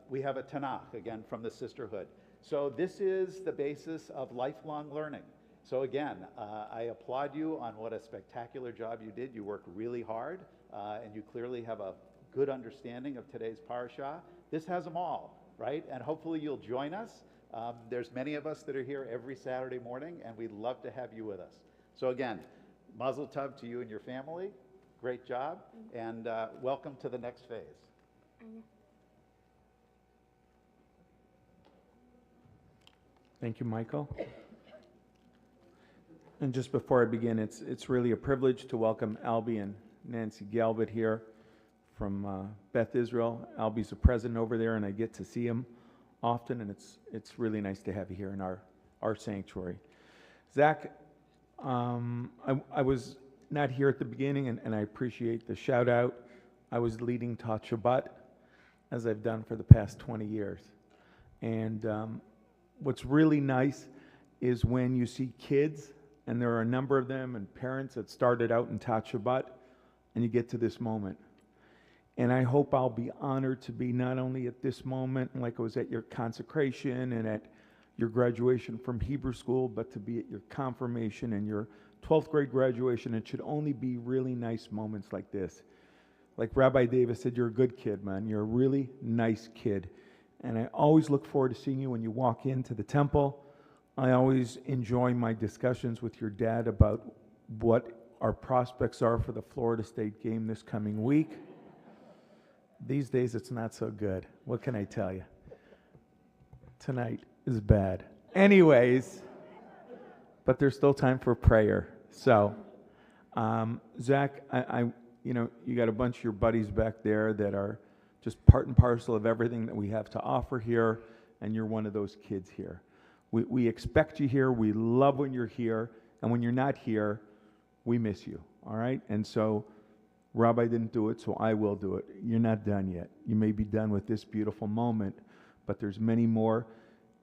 we have a Tanakh, again, from the sisterhood. So this is the basis of lifelong learning. So again, I applaud you on what a spectacular job you did. You worked really hard, and you clearly have a good understanding of today's parashah. This has them all, right? And hopefully you'll join us. There's many of us that are here every Saturday morning, and we'd love to have you with us. So again, mazel tov to you and your family. Great job, and welcome to the next phase. Thank you, Michael. And just before I begin, it's really a privilege to welcome Albie and Nancy Galbert here from Beth Israel. Albie's a president over there, and I get to see him often, and it's really nice to have you here in our sanctuary. Zach, I was not here at the beginning, and I appreciate the shout out. I was leading Tot Shabbat, as I've done for the past 20 years. And what's really nice is when you see kids, and there are a number of them, and parents that started out in Tot Shabbat, and you get to this moment. And I hope I'll be honored to be not only at this moment, like I was at your consecration and at your graduation from Hebrew school, but to be at your confirmation and your 12th grade graduation. It should only be really nice moments like this. Like Rabbi Davis said, you're a good kid, man. You're a really nice kid. And I always look forward to seeing you when you walk into the temple. I always enjoy my discussions with your dad about what our prospects are for the Florida State game this coming week. These days, it's not so good. What can I tell you? Tonight is bad. Anyways, but there's still time for prayer. So, Zach, you got a bunch of your buddies back there that are just part and parcel of everything that we have to offer here, and you're one of those kids here. We expect you here. We love when you're here, and when you're not here, we miss you. All right? And so, Rabbi didn't do it, so I will do it. You're not done yet. You may be done with this beautiful moment, but there's many more,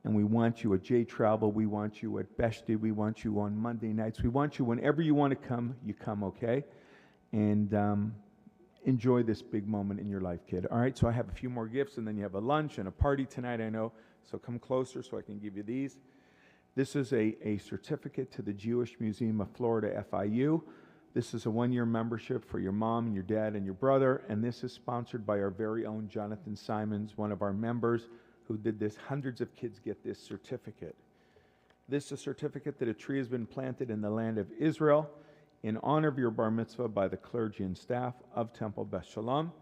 and we want you at J Travel. We want you at Beshti. We want you on Monday nights. We want you whenever you want to come, you come, okay? And enjoy this big moment in your life, kid. All right, so I have a few more gifts, and then you have a lunch and a party tonight, I know, so come closer so I can give you these. This is a certificate to the Jewish Museum of Florida, FIU. This is a one-year membership for your mom and your dad and your brother, and this is sponsored by our very own Jonathan Simons, one of our members who did this. Hundreds of kids get this certificate. This is a certificate that a tree has been planted in the land of Israel in honor of your bar mitzvah by the clergy and staff of Temple Beth Shalom.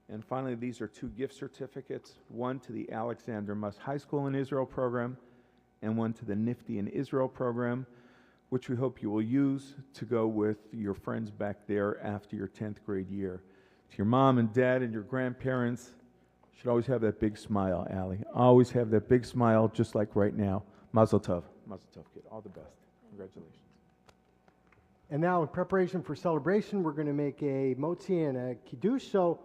And finally, these are 2 gift certificates, one to the Alexander Muss High School in Israel program and one to the Nifty in Israel program, which we hope you will use to go with your friends back there after your 10th grade year. To your mom and dad and your grandparents, you should always have that big smile, Allie. Always have that big smile, just like right now. Mazel tov. Mazel tov, kid. All the best. Congratulations. And now, in preparation for celebration, we're going to make a motzi and a kiddush. So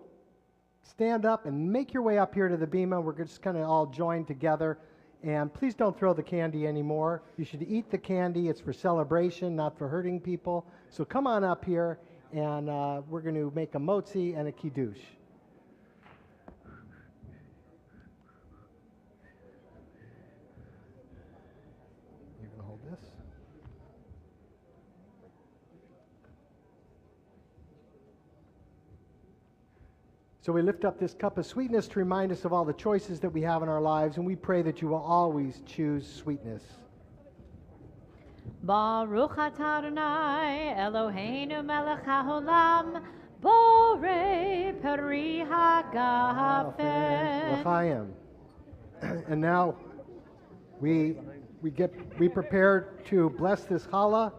stand up and make your way up here to the bima. We're just kind of all join together. And please don't throw the candy anymore. You should eat the candy. It's for celebration, not for hurting people. So come on up here, and we're going to make a motzi and a kiddush. You're going to hold this? So we lift up this cup of sweetness to remind us of all the choices that we have in our lives, and we pray that you will always choose sweetness. Baruch atah Adonai Eloheinu melech haolam borei peri hagafen. L'chaim. And now we prepare to bless this challah,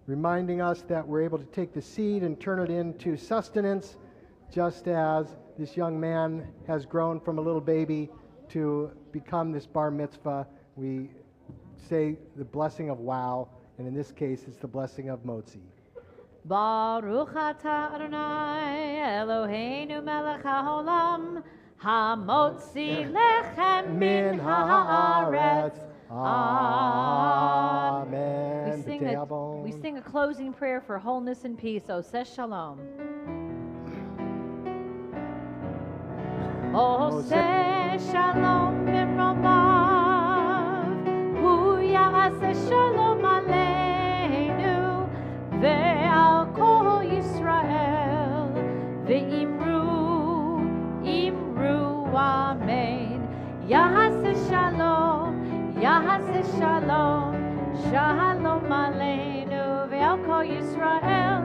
reminding us that we're able to take the seed and turn it into sustenance, just as this young man has grown from a little baby to become this bar mitzvah. We say the blessing of wow, and in this case, it's the blessing of motzi. Baruch atah Adonai Eloheinu melech haolam hamotzi lechem min haaretz. Amen. We sing a closing prayer for wholeness and peace. Oseh shalom. Oseh shalom b'romav, hu ya'aseh shalom aleinu, ve'al kol Yisrael, ve'imru amen. Ya'aseh shalom, shalom aleinu, ve'al kol Yisrael,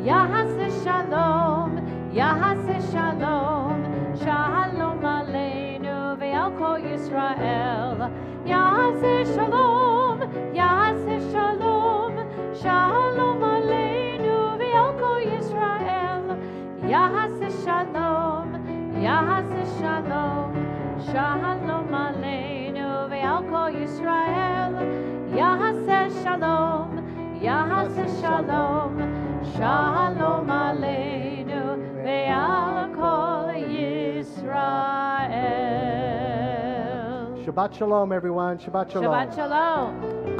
ya'aseh shalom, Shalom aleinu ve'al kol Yisrael. Ya'aseh shalom, shalom aleinu ve'al kol Yisrael. Ya'aseh shalom, shalom aleinu ve'al kol Yisrael. Ya'aseh shalom, Shalom, Shalom Aleinu, Ve'al Kol Yisrael. Shabbat Shalom, everyone. Shabbat Shalom. Shabbat Shalom.